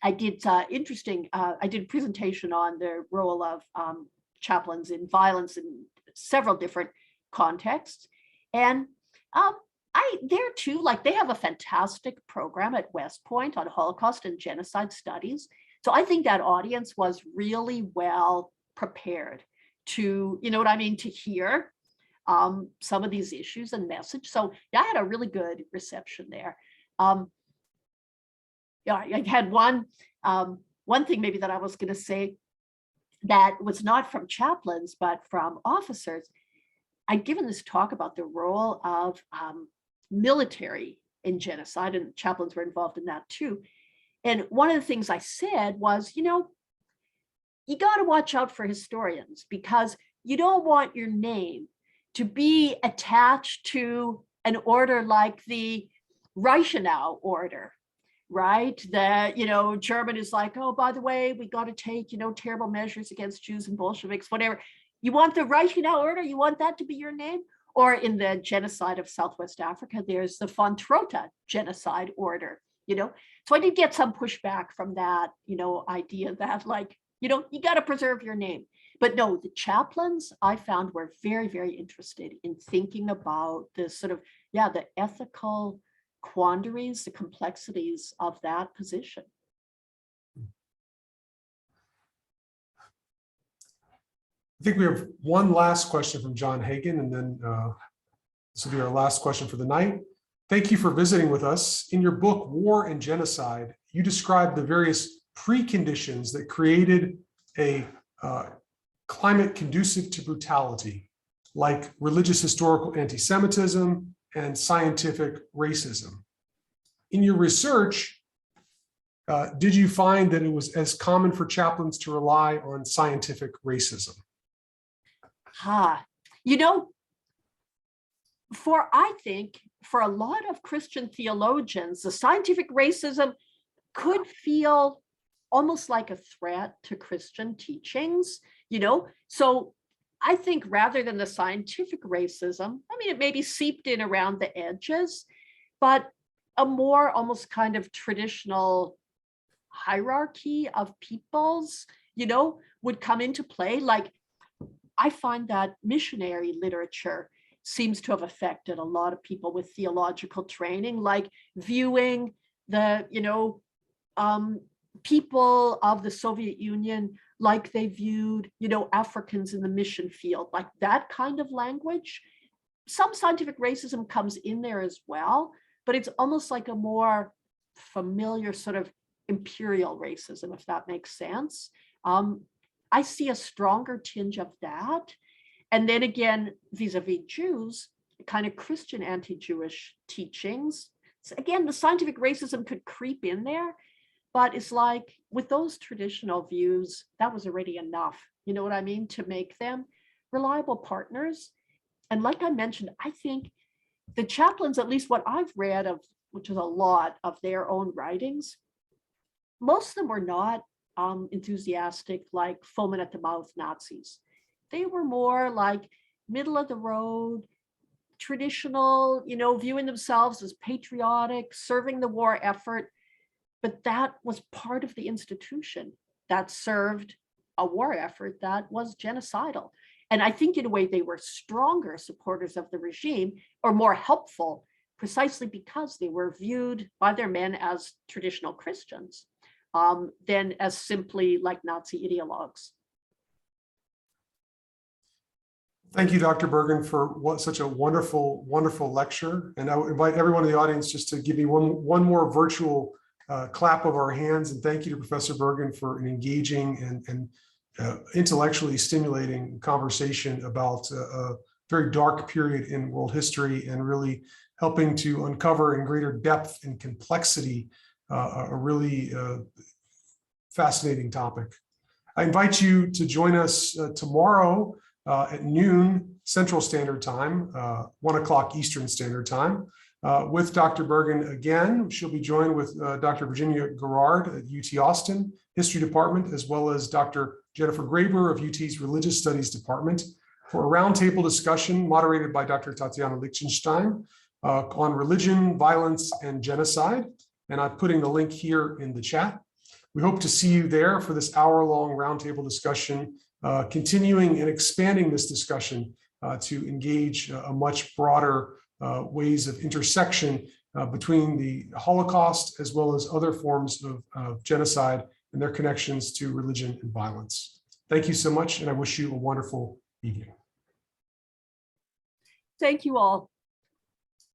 Speaker 3: I did I did a presentation on the role of chaplains in violence in several different contexts. And there too, like they have a fantastic program at West Point on Holocaust and genocide studies. So I think that audience was really well prepared to, you know what I mean, to hear some of these issues and message. So yeah, I had a really good reception there. Yeah, I had one thing maybe that I was going to say that was not from chaplains, but from officers. I'd given this talk about the role of military in genocide, and chaplains were involved in that too. And one of the things I said was, you know, you got to watch out for historians because you don't want your name to be attached to an order like the Reichenau order, right? That, you know, German is like, oh, by the way, we got to take, you know, terrible measures against Jews and Bolsheviks, whatever. You want the Reichenau order? You want that to be your name? Or in the genocide of Southwest Africa, there's the von Trotha genocide order, you know? So I did get some pushback from that, you know, idea that like, you know, you got to preserve your name. But no, the chaplains I found were very, very interested in thinking about the sort of, yeah, the ethical quandaries, the complexities of that position.
Speaker 1: I think we have one last question from John Hagan, and then this will be our last question for the night. Thank you for visiting with us. In your book, War and Genocide, you described the various preconditions that created a climate conducive to brutality, like religious historical anti-Semitism and scientific racism. In your research, did you find that it was as common for chaplains to rely on scientific racism?
Speaker 3: You know, I think for a lot of Christian theologians, the scientific racism could feel almost like a threat to Christian teachings, you know? So I think rather than the scientific racism, I mean, it maybe seeped in around the edges, but a more almost kind of traditional hierarchy of peoples, you know, would come into play. Like, I find that missionary literature seems to have affected a lot of people with theological training, like viewing the, you know, people of the Soviet Union like they viewed, you know, Africans in the mission field, like that kind of language. Some scientific racism comes in there as well, but it's almost like a more familiar sort of imperial racism, if that makes sense. I see a stronger tinge of that. And then again, vis-a-vis Jews, kind of Christian anti-Jewish teachings. So again, the scientific racism could creep in there, but it's like with those traditional views, that was already enough, you know what I mean, to make them reliable partners. And like I mentioned, I think the chaplains, at least what I've read of, which is a lot of their own writings, most of them were not enthusiastic, like foaming at the mouth Nazis. They were more like middle of the road, traditional, you know, viewing themselves as patriotic, serving the war effort. But that was part of the institution that served a war effort that was genocidal. And I think in a way they were stronger supporters of the regime or more helpful precisely because they were viewed by their men as traditional Christians than as simply like Nazi ideologues.
Speaker 1: Thank you, Dr. Bergen, for such a wonderful, wonderful lecture. And I would invite everyone in the audience just to give me one more virtual clap of our hands. And thank you to Professor Bergen for an engaging and intellectually stimulating conversation about a very dark period in world history and really helping to uncover in greater depth and complexity a really fascinating topic. I invite you to join us tomorrow at noon Central Standard Time, 1 o'clock Eastern Standard Time, with Dr. Bergen again. She'll be joined with Dr. Virginia Garrard at UT Austin History Department, as well as Dr. Jennifer Graber of UT's Religious Studies Department for a roundtable discussion moderated by Dr. Tatiana Lichtenstein on religion, violence, and genocide. And I'm putting the link here in the chat. We hope to see you there for this hour-long roundtable discussion, continuing and expanding this discussion to engage a much broader ways of intersection between the Holocaust as well as other forms of genocide and their connections to religion and violence. Thank you so much, and I wish you a wonderful evening.
Speaker 3: Thank you all.